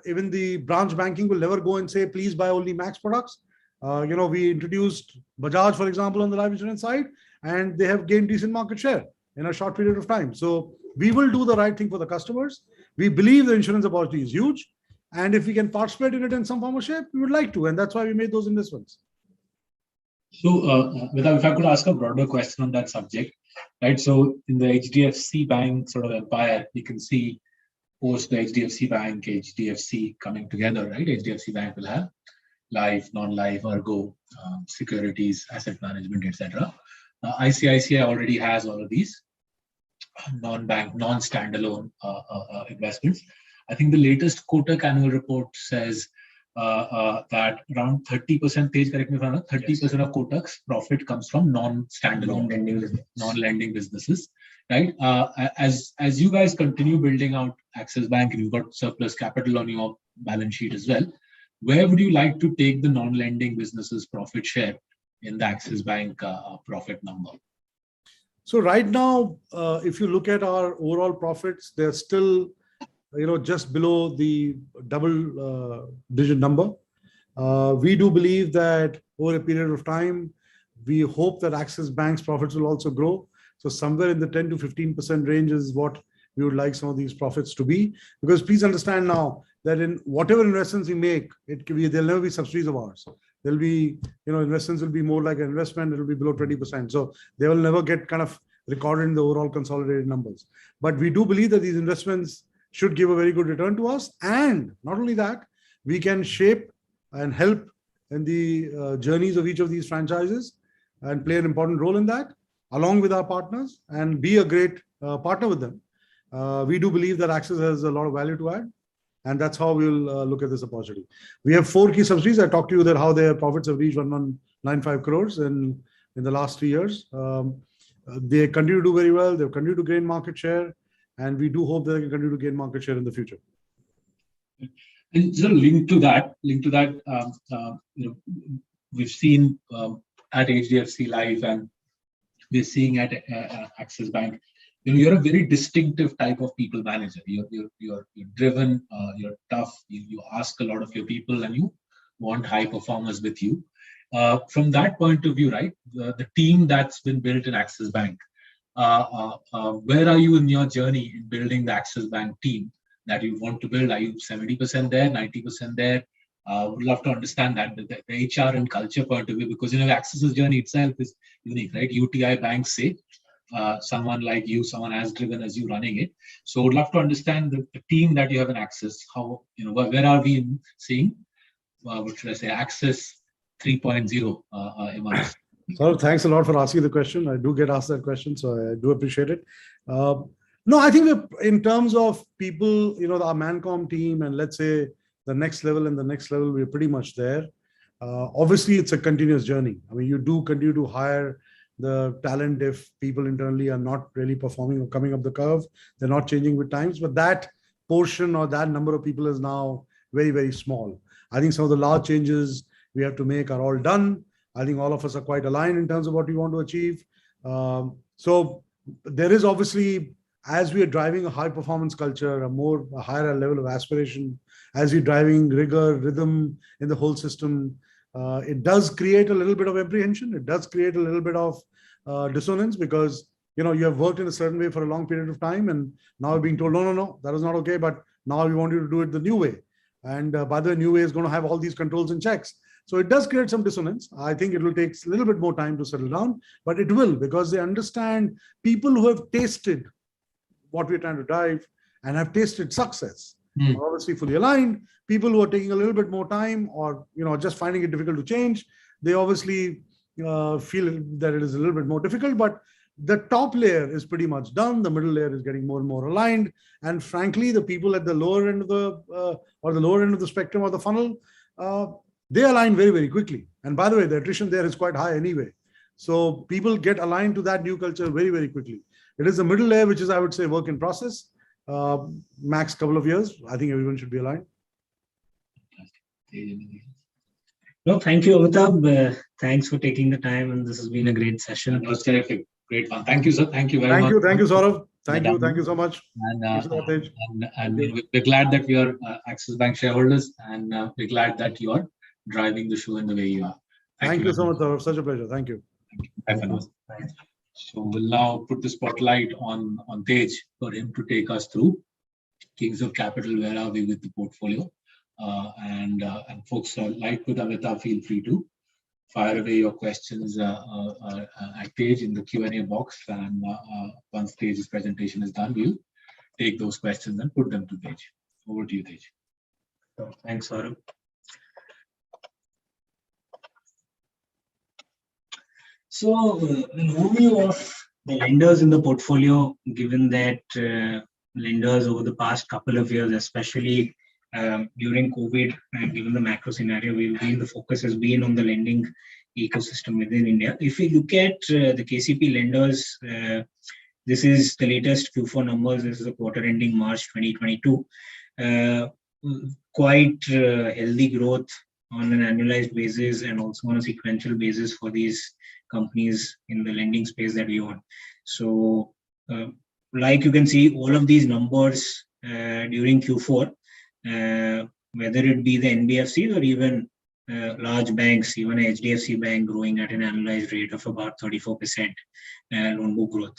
even the branch banking will never go and say, please buy only Max products. We introduced Bajaj, for example, on the life insurance side, and they have gained decent market share in a short period of time. So we will do the right thing for the customers. We believe the insurance opportunity is huge. And if we can participate in it in some form or shape, we would like to. And that's why we made those investments. So, Amitabh, if I could ask a broader question on that subject, right? So in the HDFC Bank sort of empire, you can see post the HDFC Bank, HDFC coming together, right? HDFC Bank will have life, non-life, ergo, securities, asset management, etc. ICICI already has all of these non-bank, non-standalone investments. I think the latest Kotak annual report says that around 30%, Tej, correct me if I'm wrong, 30% of Kotak's profit comes from non-standalone, non-lending businesses, right? As you guys continue building out Axis Bank and you've got surplus capital on your balance sheet as well, where would you like to take the non-lending businesses' profit share in the Axis Bank profit number? So right now, if you look at our overall profits, they're still just below the double-digit number. We do believe that over a period of time, we hope that Axis Bank's profits will also grow. So somewhere in the 10 to 15% range is what we would like some of these profits to be. Because please understand now that in whatever investments we make, there'll never be subsidies of ours. there'll be, investments will be more like an investment. It'll be below 20%. So they will never get kind of recorded in the overall consolidated numbers. But we do believe that these investments should give a very good return to us. And not only that, we can shape and help in the journeys of each of these franchises and play an important role in that, along with our partners, and be a great partner with them. We do believe that Axis has a lot of value to add, and that's how we'll look at this opportunity. We have 4 key subsidiaries. I talked to you that how their profits have reached 1,195 crores in the last 3 years. They continue to do very well. They've continued to gain market share, and we do hope that they can continue to gain market share in the future. And so linked to that, we've seen at HDFC Life, and we're seeing at Axis Bank, you're a very distinctive type of people manager. You're driven, you're tough, you ask a lot of your people, and you want high performers with you. From that point of view, right, the team that's been built in Axis Bank, where are you in your journey in building the Axis Bank team that you want to build? Are you 70% there, 90% there? Would love to understand that, the HR and culture point of view, because Axis's journey itself is unique, right? UTI banks say someone like you, someone as driven as you running it. So would love to understand the team that you have in Axis. How, where are we seeing, what should I say, Axis 3.0 emerge? So thanks a lot for asking the question. I do get asked that question, so I do appreciate it. No, I think in terms of people, our Mancom team, and let's say the next level and the next level, we're pretty much there. Obviously, it's a continuous journey. I mean, you do continue to hire the talent if people internally are not really performing or coming up the curve. They're not changing with times, but that portion or that number of people is now very, very small. I think some of the large changes we have to make are all done. I think all of us are quite aligned in terms of what we want to achieve. So there is obviously, as we are driving a high performance culture, a higher level of aspiration, as we're driving rigor, rhythm in the whole system, it does create a little bit of apprehension. It does create a little bit of dissonance, because you have worked in a certain way for a long period of time, and now you're being told, no, that is not okay, but now we want you to do it the new way. And by the new way is going to have all these controls and checks. So it does create some dissonance. I think it will take a little bit more time to settle down, but it will, because they understand people who have tasted what we're trying to drive and have tasted success are obviously fully aligned. People who are taking a little bit more time, or just finding it difficult to change, they obviously feel that it is a little bit more difficult. But the top layer is pretty much done. The middle layer is getting more and more aligned, and frankly, the people at the lower end of the spectrum or the funnel, they align very, very quickly. And by the way, the attrition there is quite high anyway. So people get aligned to that new culture very, very quickly. It is the middle layer, which is, I would say, work in process. Max couple of years, I think everyone should be aligned. No, thank you, Amitabh. Thanks for taking the time, and this has been a great session. It was terrific. Great fun. Thank you, sir. Thank you very much. Thank you, Saurav. Thank you so much. And we're glad that we are Axis Bank shareholders, and we're glad that you are driving the show in the way you are. Thank you so much, Saurav. Such a pleasure. Thank you. Bye for now. So we'll now put the spotlight on Tej for him to take us through Kings of Capital. Where are we with the portfolio? And folks, like with Amitabh, feel free to fire away your questions at Tej in the Q&A box. And once Tej's presentation is done, we'll take those questions and put them to Tej. Over to you, Tej. Thanks, Saurav. So, an overview of the lenders in the portfolio, given that lenders over the past couple of years, especially during COVID, and given the macro scenario, the focus has been on the lending ecosystem within India. If we look at the KCP lenders, this is the latest Q4 numbers. This is the quarter ending March 2022. Quite healthy growth on an annualized basis and also on a sequential basis for these companies in the lending space that we own. So, like you can see, all of these numbers during Q4, whether it be the NBFCs or even large banks, even a HDFC bank growing at an annualized rate of about 34% loan book growth.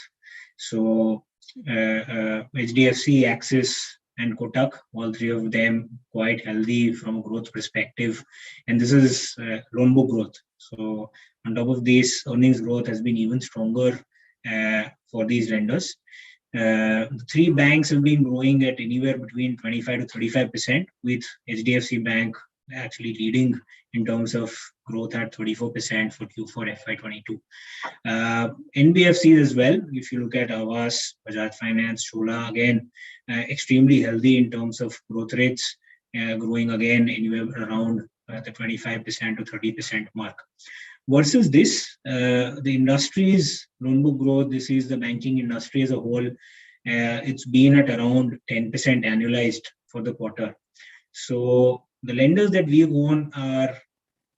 So HDFC, Axis, and Kotak, all three of them quite healthy from a growth perspective. And this is loan book growth. So on top of this, earnings growth has been even stronger for these lenders. The three banks have been growing at anywhere between 25 to 35%, with HDFC Bank actually leading in terms of growth at 34% for Q4 FY22. NBFCs as well, if you look at Aavas, Bajaj Finance, Chola, again, extremely healthy in terms of growth rates, growing again anywhere around the 25% to 30% mark. Versus this, the industry's loan book growth, this is the banking industry as a whole, it's been at around 10% annualized for the quarter. So the lenders that we own are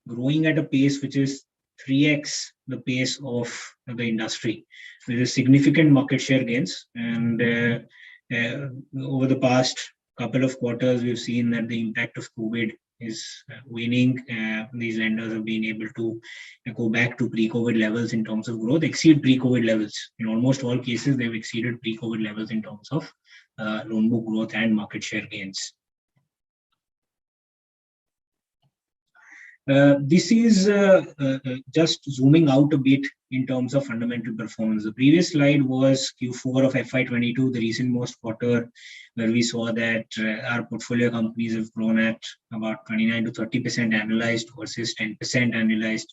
growing at a pace which is 3x the pace of the industry, with a significant market share gains. And over the past couple of quarters, we've seen that the impact of COVID is waning. These lenders have been able to go back to pre-COVID levels in terms of growth, exceed pre-COVID levels. In almost all cases, they've exceeded pre-COVID levels in terms of loan book growth and market share gains. This is just zooming out a bit in terms of fundamental performance. The previous slide was Q4 of FY22, the recent most quarter, where we saw that our portfolio companies have grown at about 29 to 30% annualized versus 10% annualized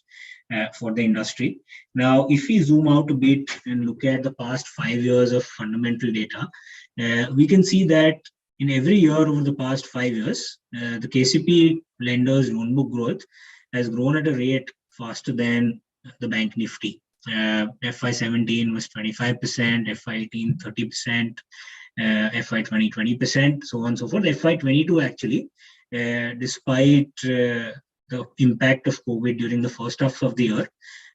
for the industry. Now, if we zoom out a bit and look at the past 5 years of fundamental data, we can see that in every year over the past 5 years, the KCP lenders' loan book growth has grown at a rate faster than the bank Nifty. FY17 was 25%, FY18 30%, FY20 20%, so on and so forth. FY22 actually, despite the impact of COVID during the first half of the year,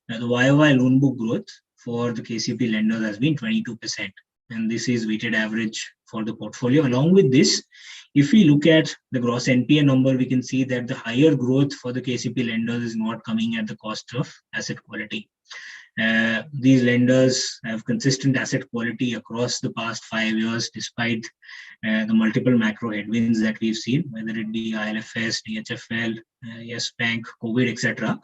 the YOY loan book growth for the KCP lenders has been 22%. And this is weighted average for the portfolio. Along with this, if we look at the gross NPA number, we can see that the higher growth for the KCP lenders is not coming at the cost of asset quality. These lenders have consistent asset quality across the past 5 years, despite the multiple macro headwinds that we've seen, whether it be ILFS, DHFL, Yes Bank, COVID, etc.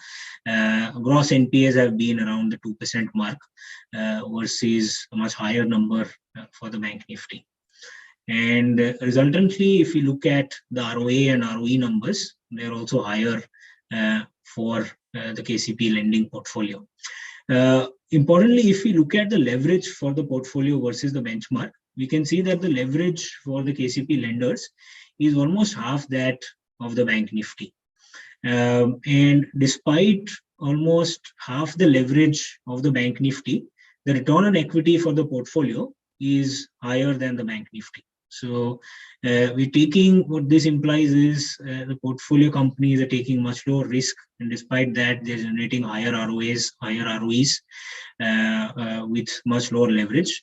Gross NPAs have been around the 2% mark versus a much higher number for the bank Nifty. And resultantly, if we look at the ROA and ROE numbers, they're also higher for the KCP lending portfolio. Importantly, if we look at the leverage for the portfolio versus the benchmark, we can see that the leverage for the KCP lenders is almost half that of the bank Nifty. And despite almost half the leverage of the bank Nifty, the return on equity for the portfolio is higher than the bank Nifty. So we're taking, what this implies is the portfolio companies are taking much lower risk, and despite that, they're generating higher ROAs, higher ROEs with much lower leverage.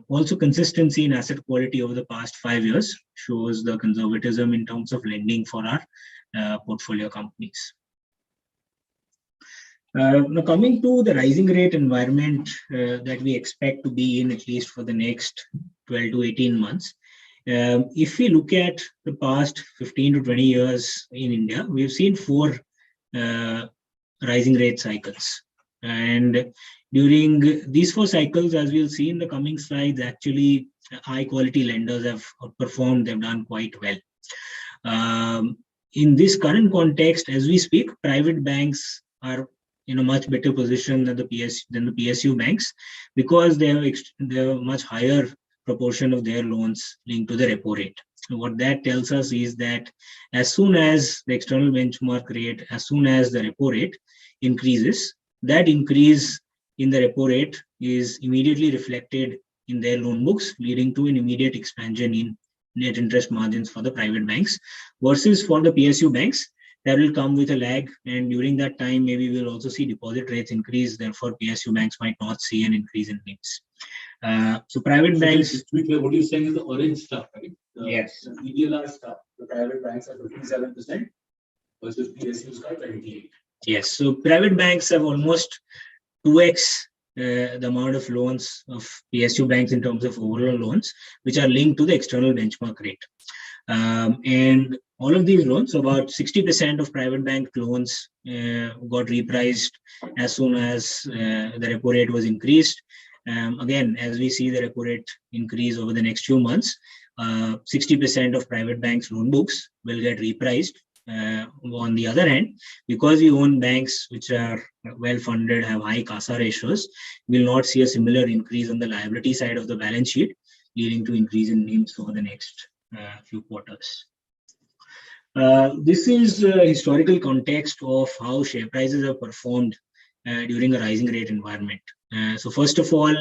Also, consistency in asset quality over the past 5 years shows the conservatism in terms of lending for our portfolio companies. Now, coming to the rising rate environment that we expect to be in at least for the next 12 to 18 months. If we look at the past 15 to 20 years in India, we've seen 4 rising rate cycles. And during these 4 cycles, as we'll see in the coming slides, actually high quality lenders have outperformed, they've done quite well. In this current context, as we speak, private banks are in a much better position than the PSU banks, because they have a much higher proportion of their loans linked to the repo rate. So what that tells us is that as soon as the external benchmark rate, as soon as the repo rate increases, that increase in the repo rate is immediately reflected in their loan books, leading to an immediate expansion in net interest margins for the private banks, versus for the PSU banks, that will come with a lag, and during that time, maybe we'll also see deposit rates increase. Therefore, PSU banks might not see an increase in NIMs. So private banks. What you're saying is the orange stuff, right? Yes. The EBLR stuff. The private banks are 57% versus PSUs are 28%. Yes. So private banks have almost 2x the amount of loans of PSU banks in terms of overall loans, which are linked to the external benchmark rate. And all of these loans, about 60% of private bank loans got repriced as soon as the repo rate was increased. Again, as we see the repo rate increase over the next few months, 60% of private banks' loan books will get repriced. On the other hand, because we own banks which are well funded, have high CASA ratios, we will not see a similar increase on the liability side of the balance sheet, leading to increase in NIMs over the next few quarters. This is historical context of how share prices have performed during a rising rate environment. So first of all,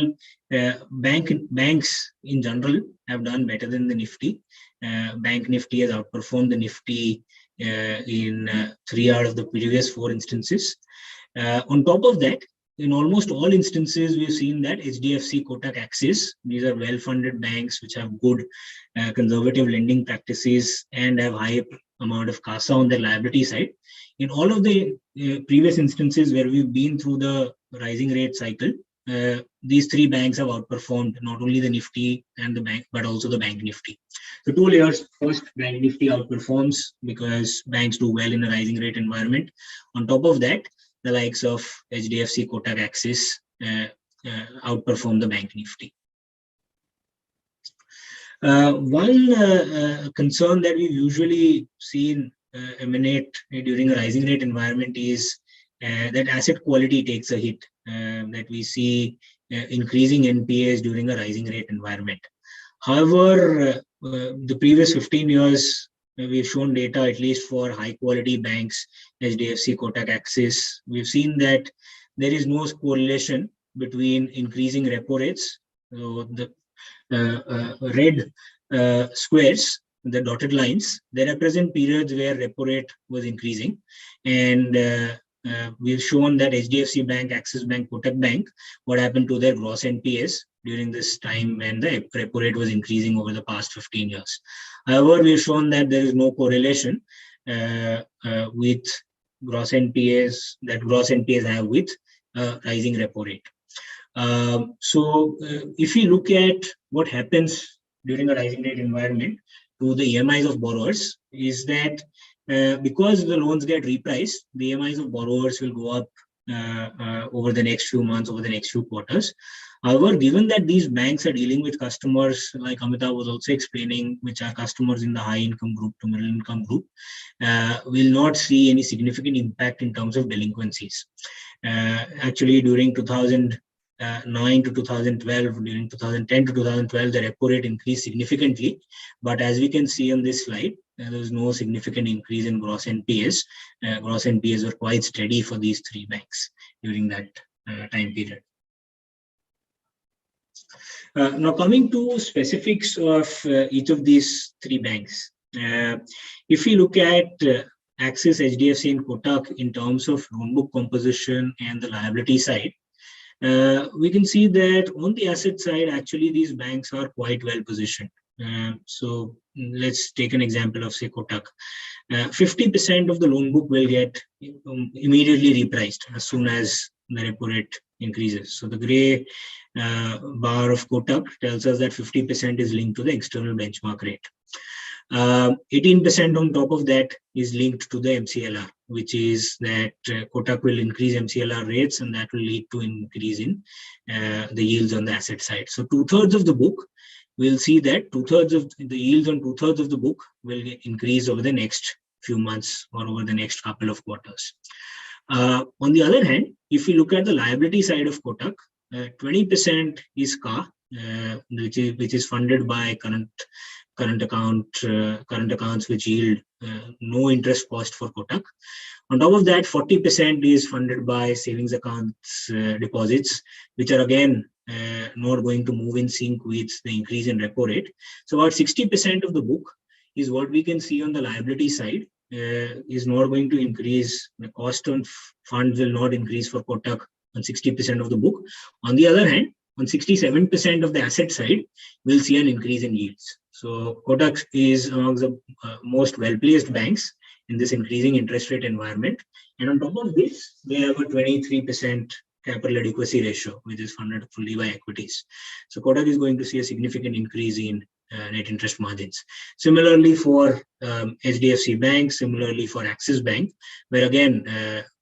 banks in general have done better than the Nifty. Bank Nifty has outperformed the Nifty in 3 out of the previous 4 instances. On top of that, in almost all instances, we've seen that HDFC, Kotak, Axis, these are well-funded banks which have good conservative lending practices and have high amount of CASA on their liability side. In all of the previous instances where we've been through the rising rate cycle, these 3 banks have outperformed not only the Nifty and the bank, but also the Bank Nifty. So 2 layers. First, Bank Nifty outperforms because banks do well in a rising rate environment. On top of that, the likes of HDFC, Kotak, Axis outperform the Bank Nifty. One concern that we've usually seen emanate during a rising rate environment is that asset quality takes a hit, that we see increasing NPAs during a rising rate environment. However, the previous 15 years, we've shown data, at least for high quality banks, HDFC, Kotak, Axis, we've seen that there is no correlation between increasing repo rates. So the red squares, the dotted lines, they represent periods where repo rate was increasing. And we've shown that HDFC Bank, Axis Bank, Kotak Bank, what happened to their gross NPAs during this time when the repo rate was increasing over the past 15 years. However, we've shown that there is no correlation with gross NPAs, that gross NPAs have with rising repo rate. So if we look at what happens during a rising rate environment to the EMIs of borrowers, is that because the loans get repriced, the EMIs of borrowers will go up over the next few months, over the next few quarters. However, given that these banks are dealing with customers, like Amitabh was also explaining, which are customers in the high income group to middle income group, will not see any significant impact in terms of delinquencies. Actually, during 2009 to 2012, during 2010 to 2012, the repo rate increased significantly. But as we can see on this slide, there was no significant increase in gross NPAs. Gross NPAs were quite steady for these 3 banks during that time period. Now coming to specifics of each of these 3 banks. If we look at Axis, HDFC and Kotak in terms of loan book composition and the liability side, we can see that on the asset side, actually these banks are quite well positioned. So let's take an example of, say, Kotak. 50% of the loan book will get immediately repriced as soon as the repo rate increases. So the gray bar of Kotak tells us that 50% is linked to the external benchmark rate. 18% on top of that is linked to the MCLR, which is that Kotak will increase MCLR rates and that will lead to increase in the yields on the asset side. So 2/3 of the book, we'll see that 2/3 of the yields on 2/3 of the book will increase over the next few months or over the next couple of quarters. On the other hand, if we look at the liability side of Kotak, 20% is CA, which is funded by current accounts which yield no interest cost for Kotak. On top of that, 40% is funded by savings accounts deposits, which are again not going to move in sync with the increase in repo rate. So about 60% of the book is what we can see on the liability side is not going to increase. The cost on funds will not increase for Kotak on 60% of the book. On the other hand, on 67% of the asset side, we'll see an increase in yields. So Kotak is among the most well-placed banks in this increasing interest rate environment. And on top of this, they have a 23% capital adequacy ratio, which is funded fully by equities. So Kotak is going to see a significant increase in net interest margins. Similarly for HDFC Bank, similarly for Axis Bank, where again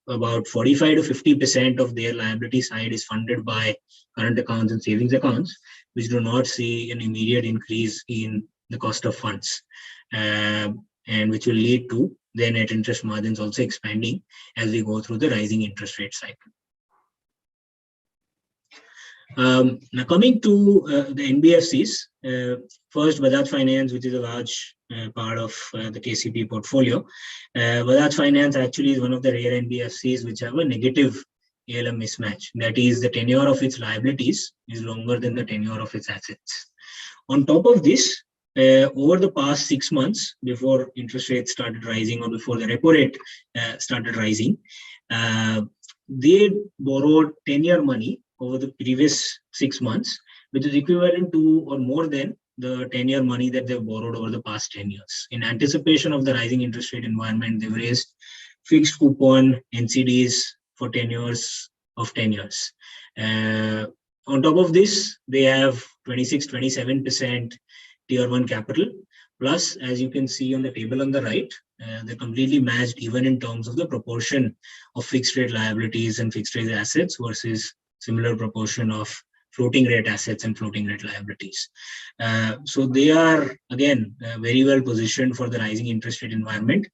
about 45 to 50% of their liability side is funded by current accounts and savings accounts, which do not see an immediate increase in the cost of funds, and which will lead to their net interest margins also expanding as we go through the rising interest rate cycle. Now coming to the NBFCs, first Bajaj Finance, which is a large part of the KCP portfolio. Bajaj Finance actually is one of the rare NBFCs which have a negative ALM mismatch. That is, the tenure of its liabilities is longer than the tenure of its assets. On top of this, over the past 6 months, before interest rates started rising or before the repo rate started rising, they borrowed 10-year money over the previous 6 months, which is equivalent to or more than the 10-year money that they've borrowed over the past 10 years. In anticipation of the rising interest rate environment, they've raised fixed coupon NCDs for 10 years of 10 years. On top of this, they have 26-27% tier 1 capital. Plus, as you can see on the table on the right, they're completely matched even in terms of the proportion of fixed rate liabilities and fixed rate assets versus similar proportion of floating rate assets and floating rate liabilities. So they are, again, very well positioned for the rising interest rate environment.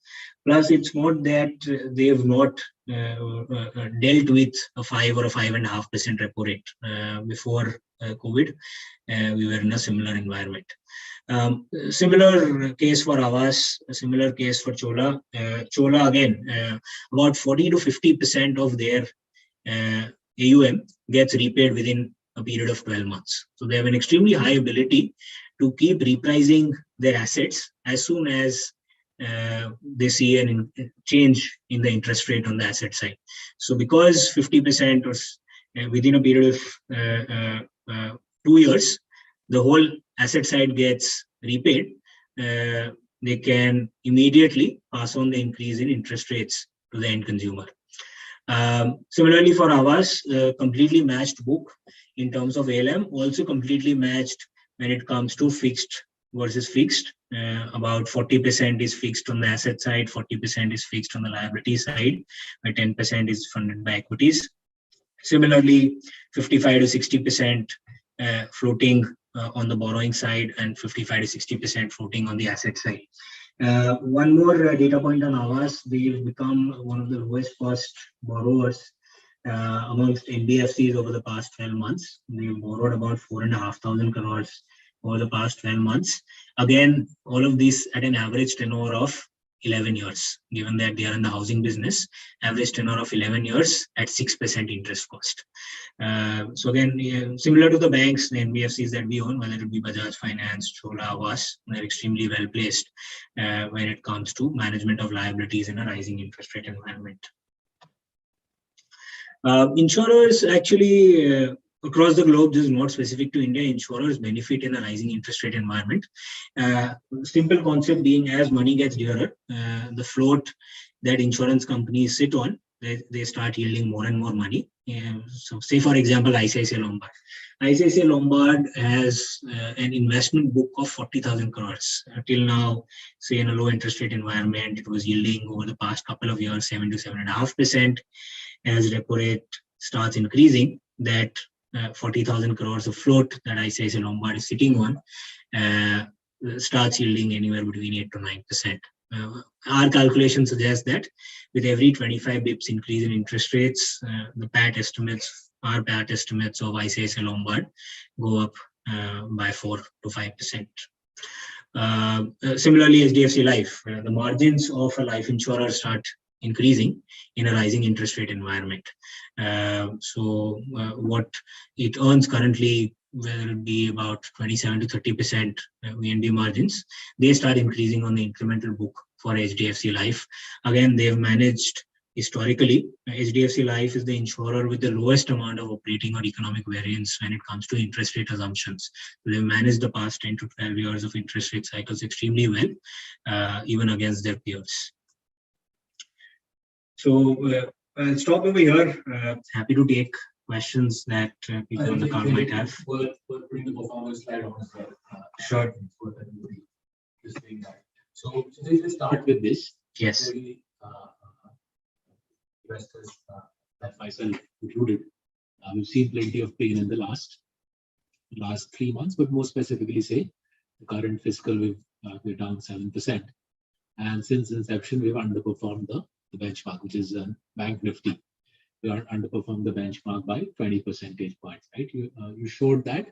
Plus, it's not that they've not dealt with a 5 or a 5.5% repo rate. Before COVID, we were in a similar environment. Similar case for Aavas, a similar case for Chola. Chola, again, about 40 to 50% of their AUM gets repaid within a period of 12 months. So they have an extremely high ability to keep repricing their assets as soon as they see a change in the interest rate on the asset side. So because 50% or within a period of 2 years, the whole asset side gets repaid, they can immediately pass on the increase in interest rates to the end consumer. Similarly for Aavas, completely matched book in terms of ALM, also completely matched when it comes to fixed versus fixed. About 40% is fixed on the asset side, 40% is fixed on the liability side, where 10% is funded by equities. Similarly, 55 to 60% floating on the borrowing side and 55 to 60% floating on the asset side. One more data point on Aavas, they've become one of the lowest cost borrowers amongst NBFCs over the past 12 months. They've borrowed about 4,500 crores over the past 12 months. Again, all of this at an average tenure of 11 years, given that they are in the housing business, average tenure of 11 years at 6% interest cost. So again, similar to the banks, the NBFCs that we own, whether it be Bajaj Finance, Chola, Aavas, they're extremely well placed when it comes to management of liabilities in a rising interest rate environment. Insurers actually, across the globe, this is not specific to India, insurers benefit in a rising interest rate environment. Simple concept being, as money gets dearer, the float that insurance companies sit on, they start yielding more and more money. So say, for example, ICICI Lombard. ICICI Lombard has an investment book of 40,000 crores. Till now, say in a low interest rate environment, it was yielding over the past couple of years 7 to 7.5%. As repo rate starts increasing, that 40,000 crores of float that ICICI Lombard is sitting on starts yielding anywhere between 8 to 9%. Our calculation suggests that with every 25 bips increase in interest rates, our PAT estimates of ICICI Lombard go up by 4 to 5%. Similarly, HDFC Life, the margins of a life insurer start increasing in a rising interest rate environment. So what it earns currently will be about 27 to 30% VNB margins. They start increasing on the incremental book for HDFC Life. Again, they've managed historically. HDFC Life is the insurer with the lowest amount of operating or economic variance when it comes to interest rate assumptions. They've managed the past 10 to 12 years of interest rate cycles extremely well, even against their peers. So I'll stop over here. Happy to take questions that people on the call might have. We'll bring the performance slide on as well. Sure. Just doing that. So let's start with this. Yes. Really, investors, like myself included, we've seen plenty of pain in the last 3 months, but more specifically, say the current fiscal, we're down 7%, and since inception, we've underperformed the benchmark, which is Bank Nifty. We are underperformed the benchmark by 20 percentage points, right? You showed that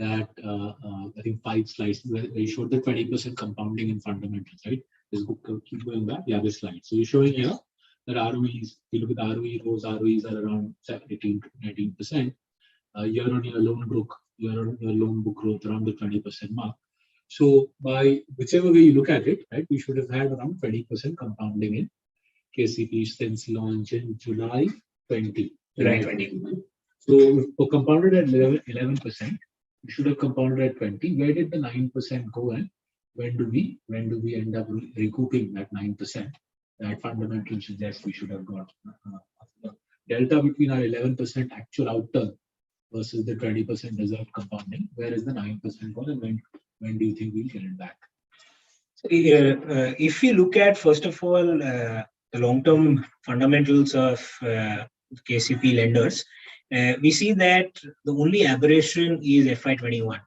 I think 5 slides where you showed the 20% compounding in fundamentals, right? Just keep going back. Yeah, this slide. So you're showing here that ROEs, if you look at ROE, those ROEs are around 18 to 19%. Year-on-year loan book growth around the 20% mark. So by whichever way you look at it, right, we should have had around 20% compounding in KCP since launch in July 20. So for compounded at 11%, we should have compounded at 20. Where did the 9% go, and when do we end up recouping that 9%? That fundamental suggests we should have got the delta between our 11% actual outturn versus the 20% reserve compounding. Where is the 9% gone, and when do you think we'll get it back? So, if we look at, first of all, the long-term fundamentals of KCP lenders, we see that the only aberration is FY21,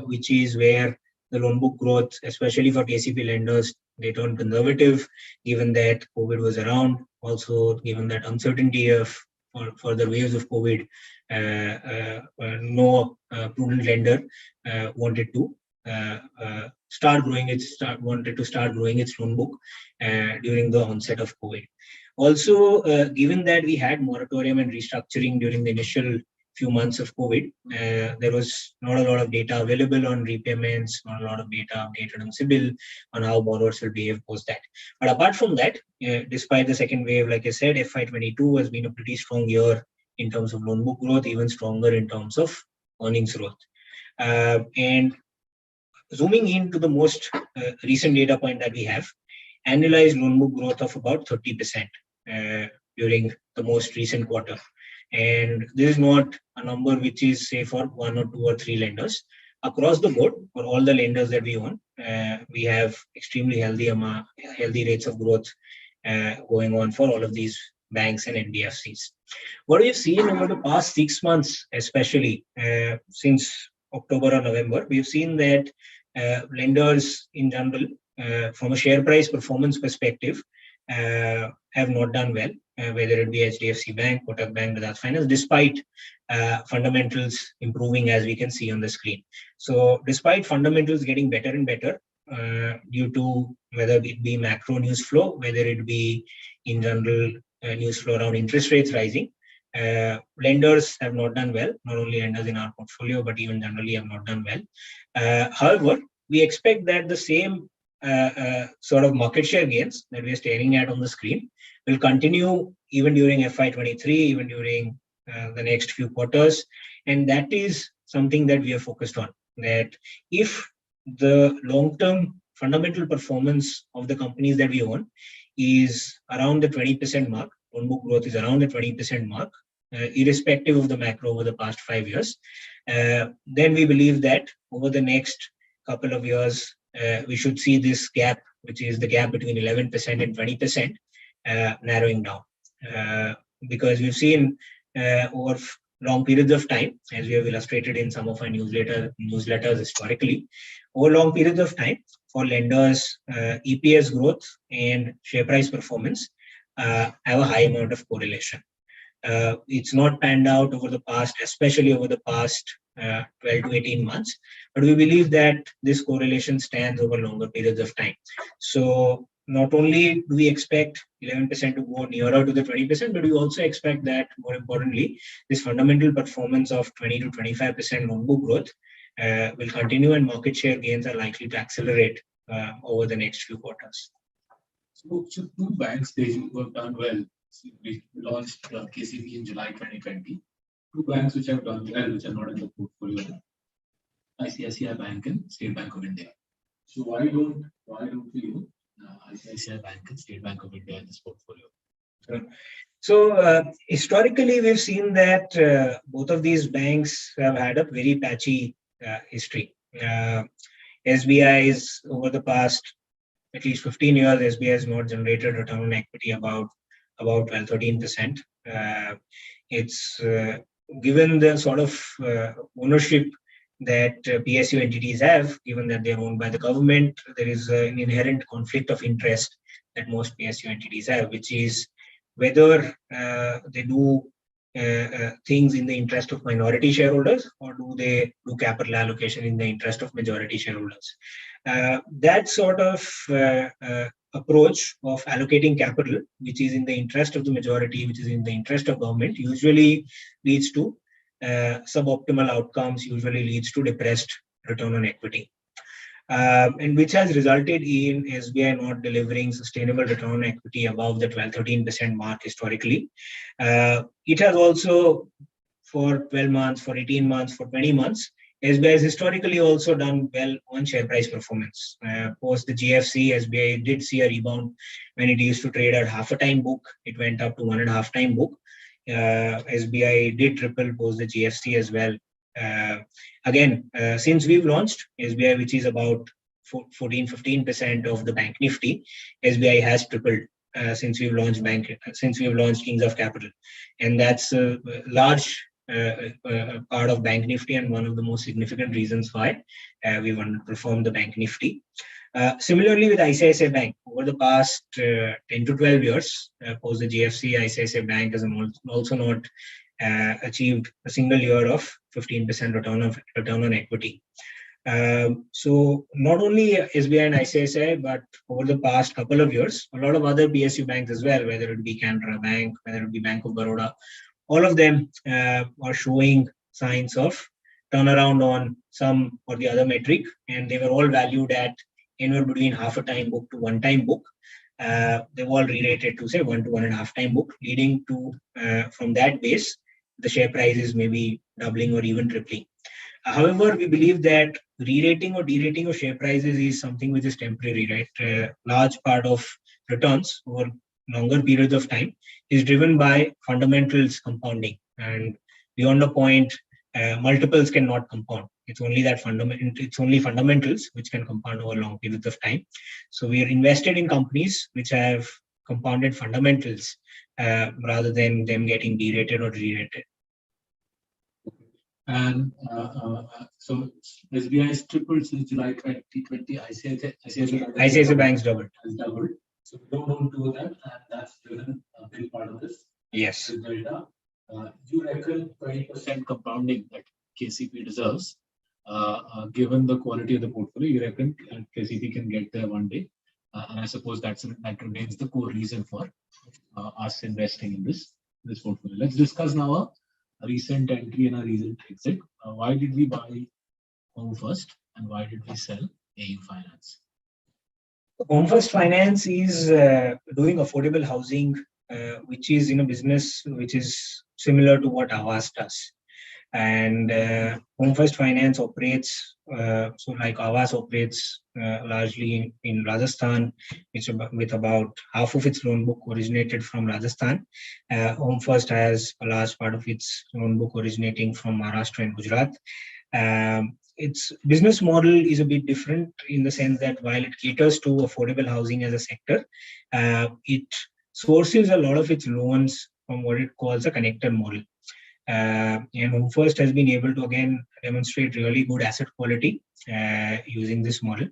which is where the loan book growth, especially for KCP lenders, they turned conservative, given that COVID was around. Also, given that uncertainty of further waves of COVID, no prudent lender wanted to start growing its loan book during the onset of COVID. Also, given that we had moratorium and restructuring during the initial few months of COVID, there was not a lot of data available on repayments, not a lot of data updated on CIBIL, on how borrowers will behave post that. But apart from that, despite the second wave, like I said, FY22 has been a pretty strong year in terms of loan book growth, even stronger in terms of earnings growth. And zooming into the most recent data point that we have, annualized loan book growth of about 30% during the most recent quarter. And this is not a number which is, say, for 1 or 2 or 3 lenders. Across the board, for all the lenders that we own, we have extremely healthy rates of growth going on for all of these banks and NBFCs. What we've seen over the past 6 months, especially since October or November, we've seen that lenders in general, from a share price performance perspective, have not done well, whether it be HDFC Bank, Kotak Bank, Bajaj Finance, despite fundamentals improving, as we can see on the screen. So despite fundamentals getting better and better, due to whether it be macro news flow, whether it be in general news flow around interest rates rising, lenders have not done well. Not only lenders in our portfolio, but even generally have not done well. However, we expect that the same sort of market share gains that we are staring at on the screen will continue even during FY23, even during the next few quarters. And that is something that we are focused on. That if the long-term fundamental performance of the companies that we own is around the 20% mark, loan book growth is around the 20% mark, irrespective of the macro over the past 5 years, then we believe that over the next couple of years, we should see this gap, which is the gap between 11% and 20%, narrowing down. Because we've seen over long periods of time, as we have illustrated in some of our newsletters historically, over long periods of time, for lenders, EPS growth and share price performance have a high amount of correlation. It's not panned out over the past, especially over the past 12 to 18 months, but we believe that this correlation stands over longer periods of time. So not only do we expect 11% to go nearer to the 20%, but we also expect that, more importantly, this fundamental performance of 20 to 25% loan book growth will continue, and market share gains are likely to accelerate over the next few quarters. So 2 banks, they have done well. We launched KCP in July 2020. 2 banks which have done well, which are not in the portfolio, ICICI Bank and State Bank of India. So why don't we ICICI Bank and State Bank of India in this portfolio? Sure. So historically, we've seen that both of these banks have had a very patchy history. SBI is over the past at least 15 years, SBI has not generated return on equity about 12-13%. It's given the sort of ownership that PSU entities have, given that they're owned by the government, there is an inherent conflict of interest that most PSU entities have, which is whether they do things in the interest of minority shareholders or do they do capital allocation in the interest of majority shareholders. That sort of approach of allocating capital, which is in the interest of the majority, which is in the interest of government, usually leads to suboptimal outcomes, usually leads to depressed return on equity. And which has resulted in SBI not delivering sustainable return on equity above the 12-13% mark historically. It has also, for 12 months, for 18 months, for 20 months, SBI has historically also done well on share price performance. Post the GFC, SBI did see a rebound when it used to trade at half a time book. It went up to 1.5 time book. SBI did triple post the GFC as well. Since we've launched SBI, which is about 14-15% of the bank nifty, SBI has tripled since we've launched Kings of Capital, and that's a large part of bank nifty and one of the most significant reasons why we've underperformed the bank nifty. Similarly with ICICI Bank, over the past 10 to 12 years, post the GFC, ICICI Bank has also not achieved a single year of 15% return on equity. So not only SBI and ICICI, but over the past couple of years, a lot of other PSU banks as well, whether it be Canara Bank, whether it be Bank of Baroda, all of them are showing signs of turnaround on some or the other metric, and they were all valued at anywhere between half a time book to 1 time book. They've all re-rated to say 1 to 1.5 time book, leading to from that base, the share prices may be doubling or even tripling. However, we believe that re-rating or de-rating of share prices is something which is temporary, right? Large part of returns over longer periods of time is driven by fundamentals compounding, and beyond a point, multiples cannot compound. It's only fundamentals which can compound over long periods of time. So we are invested in companies which have compounded fundamentals rather than them getting de-rated or re-rated. And so SBI has tripled since July 2020. ICICI Bank's doubled. Has doubled. So we don't do that, and that's driven a big part of this. Yes. Delta. You reckon 20% compounding that KCP deserves, given the quality of the portfolio, you reckon KCP can get there one day? And I suppose that remains the core reason for us investing in this portfolio. Let's discuss now a recent entry and a recent exit. Why did we buy Home First, and why did we sell AU Finance? Home First Finance is doing affordable housing, which is in a business which is similar to what Awas does. And Home First Finance operates, so like Awas operates largely in Rajasthan, with about half of its loan book originated from Rajasthan. Home First has a large part of its loan book originating from Maharashtra and Gujarat. Its business model is a bit different in the sense that while it caters to affordable housing as a sector, it sources a lot of its loans from what it calls a connector model. And Home First has been able to again demonstrate really good asset quality using this model,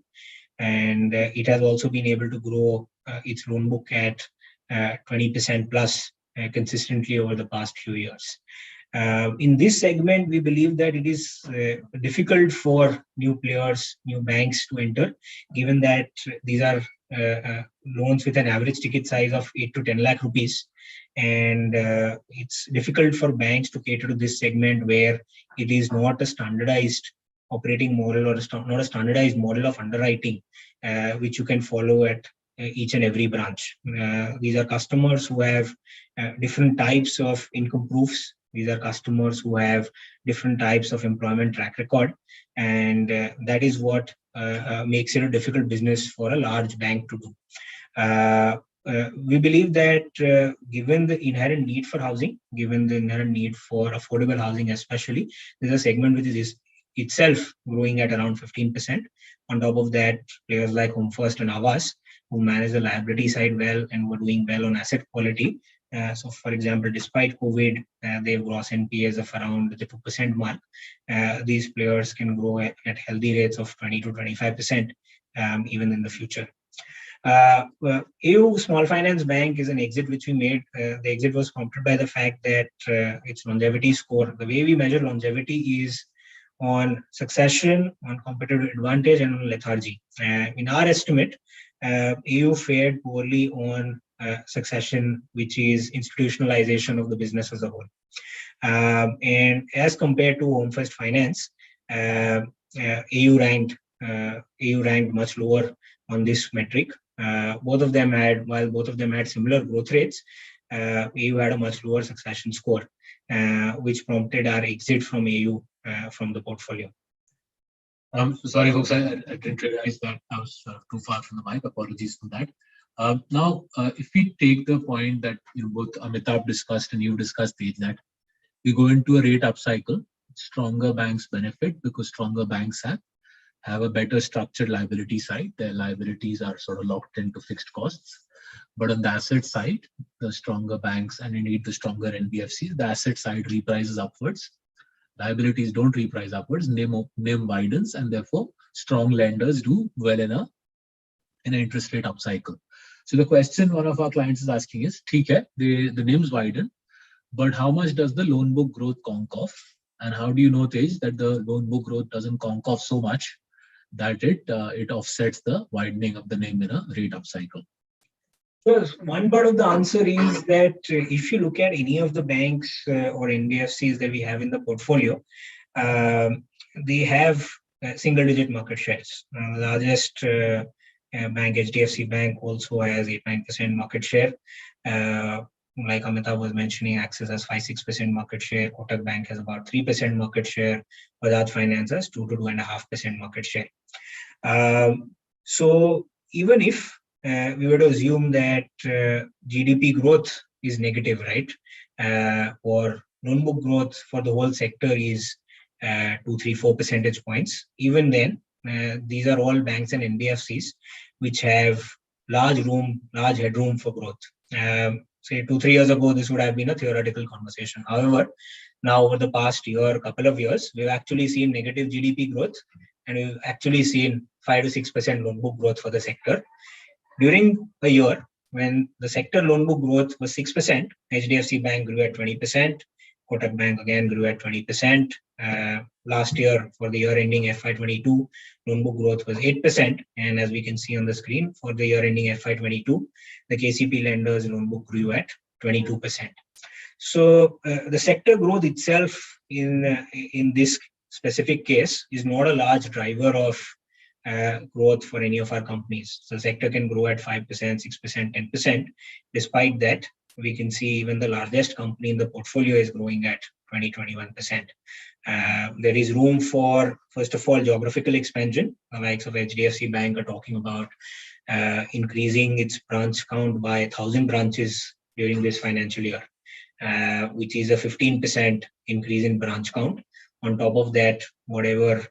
and it has also been able to grow its loan book at 20% plus consistently over the past few years. In this segment, we believe that it is difficult for new players, new banks to enter, given that these are loans with an average ticket size of 8 to 10 lakh rupees. And it's difficult for banks to cater to this segment where it is not a standardized operating model or not a standardized model of underwriting, which you can follow at each and every branch. These are customers who have different types of income proofs. These are customers who have different types of employment track record. And that is what makes it a difficult business for a large bank to do. we believe that given the inherent need for housing, given the inherent need for affordable housing especially, there's a segment which is itself growing at around 15%. On top of that, players like Home First and Awas, who manage the liability side well and were doing well on asset quality. So, for example, despite COVID, they have gross NPAs of around the 2% mark. These players can grow at healthy rates of 20 to 25%, even in the future. EU Small Finance Bank is an exit which we made. The exit was prompted by the fact that its longevity score, the way we measure longevity is on succession, on competitive advantage, and on lethargy. In our estimate, EU fared poorly on succession, which is institutionalization of the business as a whole. And as compared to Home First Finance, EU ranked much lower on this metric. While both of them had similar growth rates, EU had a much lower succession score, which prompted our exit from EU from the portfolio. Sorry, folks, I didn't realize that I was too far from the mic. Apologies for that. Now, if we take the point that both Amitabh discussed and you discussed, that we go into a rate up cycle, stronger banks benefit because stronger banks have a better structured liability side. Their liabilities are sort of locked into fixed costs. But on the asset side, the stronger banks and indeed the stronger NBFCs, the asset side reprices upwards. Liabilities don't reprice upwards, NIM widens, and therefore strong lenders do well in an interest rate upcycle. So the question one of our clients is asking is, the NIMs widen, but how much does the loan book growth conk off? And how do you know, Tej, that the loan book growth doesn't conk off so much that it offsets the widening of the NIM in a rate upcycle? So one part of the answer is that if you look at any of the banks or NBFCs that we have in the portfolio, they have single-digit market shares. The largest bank, HDFC Bank, also has 8-9% market share. Like Amitabh was mentioning, Axis has 5-6% market share. Kotak Bank has about 3% market share. Bajaj Finance has 2 to 2.5% market share. So even if we were to assume that GDP growth is negative, right? Or loan book growth for the whole sector is 2, 3, 4 percentage points. Even then, these are all banks and NBFCs which have large headroom for growth. Say 2-3 years ago, this would have been a theoretical conversation. However, now over the past couple of years, we've actually seen negative GDP growth, and we've actually seen 5 to 6% loan book growth for the sector. During a year when the sector loan book growth was 6%, HDFC Bank grew at 20%, Kotak Bank again grew at 20%. Last year, for the year ending FY22, loan book growth was 8%. And as we can see on the screen, for the year ending FY22, the KCP lenders loan book grew at 22%. So the sector growth itself in this specific case is not a large driver of growth for any of our companies. So the sector can grow at 5%, 6%, 10%. Despite that, we can see even the largest company in the portfolio is growing at 20-21%. There is room for, first of all, geographical expansion. The likes of HDFC Bank are talking about increasing its branch count by 1,000 branches during this financial year, which is a 15% increase in branch count. On top of that, whatever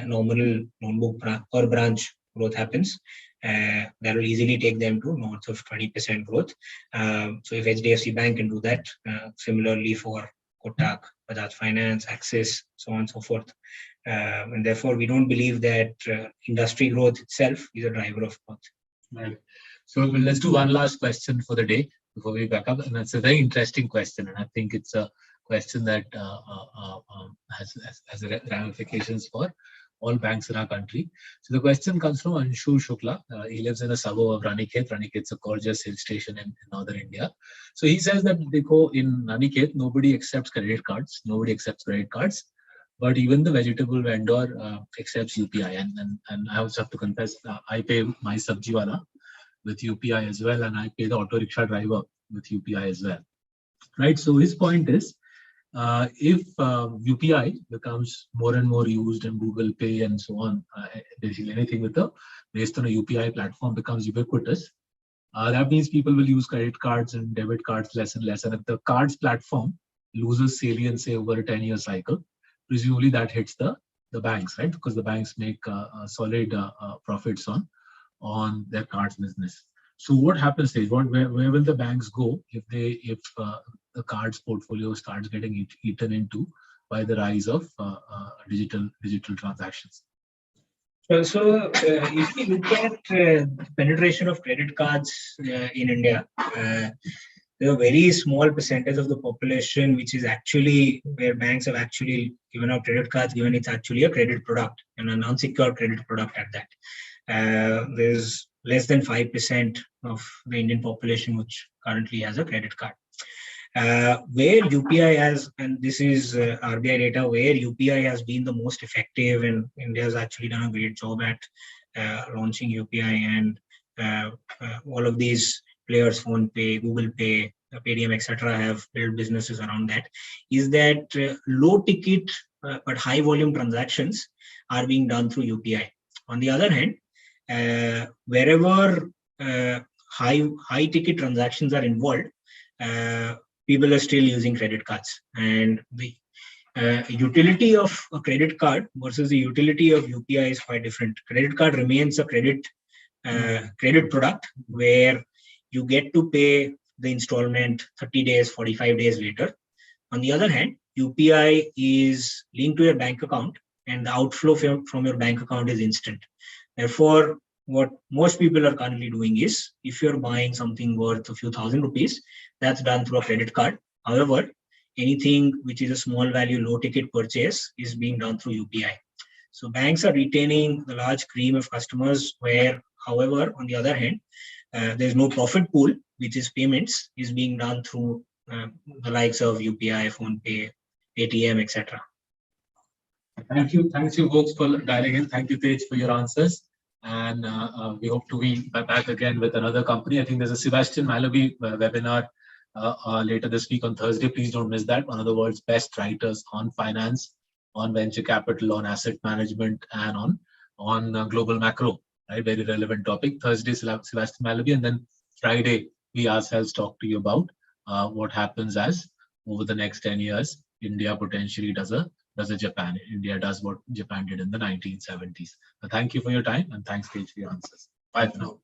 nominal loan book per branch growth happens, that will easily take them to north of 20% growth. So if HDFC Bank can do that, similarly for Kotak, Bajaj Finance, Axis, so on and so forth. And therefore, we don't believe that industry growth itself is a driver of growth. Right. So let's do one last question for the day before we back up. And that's a very interesting question. And I think it's a question that has ramifications for all banks in our country. So the question comes from Anshu Shukla. He lives in a suburb of Ranikhet. Ranikhet's a gorgeous hill station in northern India. So he says that in Ranikhet, nobody accepts credit cards. But even the vegetable vendor accepts UPI. And I also have to confess, I pay my sabjiwala with UPI as well. And I pay the auto rickshaw driver with UPI as well. Right. So his point is, if UPI becomes more and more used and Google Pay and so on, basically anything based on a UPI platform becomes ubiquitous, That means people will use credit cards and debit cards less and less. And if the cards platform loses salience, say over a 10-year cycle, presumably that hits the banks, right? Because the banks make solid profits on their cards business. So what happens is, where will the banks go if the cards portfolio starts getting eaten into by the rise of digital transactions? So, if we look at penetration of credit cards in India, there are a very small percentage of the population which is actually where banks have actually given out credit cards, given it's actually a credit product and an unsecured credit product at that. There's less than 5% of the Indian population which currently has a credit card. Where UPI has, and this is RBI data, where UPI has been the most effective, and India has actually done a great job at launching UPI, and all of these players, PhonePe, Google Pay, Paytm, etc., have built businesses around that, is that low ticket but high volume transactions are being done through UPI. On the other hand, wherever high ticket transactions are involved, people are still using credit cards, and the utility of a credit card versus the utility of UPI is quite different. Credit card remains a credit product where you get to pay the installment 30 days, 45 days later. On the other hand, UPI is linked to your bank account, and the outflow from your bank account is instant. Therefore, what most people are currently doing is, if you're buying something worth a few thousand rupees, that's done through a credit card. However, anything which is a small value, low ticket purchase is being done through UPI. So banks are retaining the large cream of customers where, however, on the other hand, there's no profit pool, which is payments, is being done through the likes of UPI, PhonePe, Paytm, etc. Thank you, folks, for dialing in. Thank you, Tej, for your answers. And we hope to be back again with another company. I think there's a Sebastian Mallaby webinar later this week on Thursday. Please don't miss that. One of the world's best writers on finance, on venture capital, on asset management, and on global macro. Right, very relevant topic. Thursday, Sebastian Mallaby, and then Friday we ourselves talk to you about what happens as over the next 10 years India potentially does a Japan. India does what Japan did in the 1970s. Thank you for your time, and thanks, Tej, for your answers. Bye for now.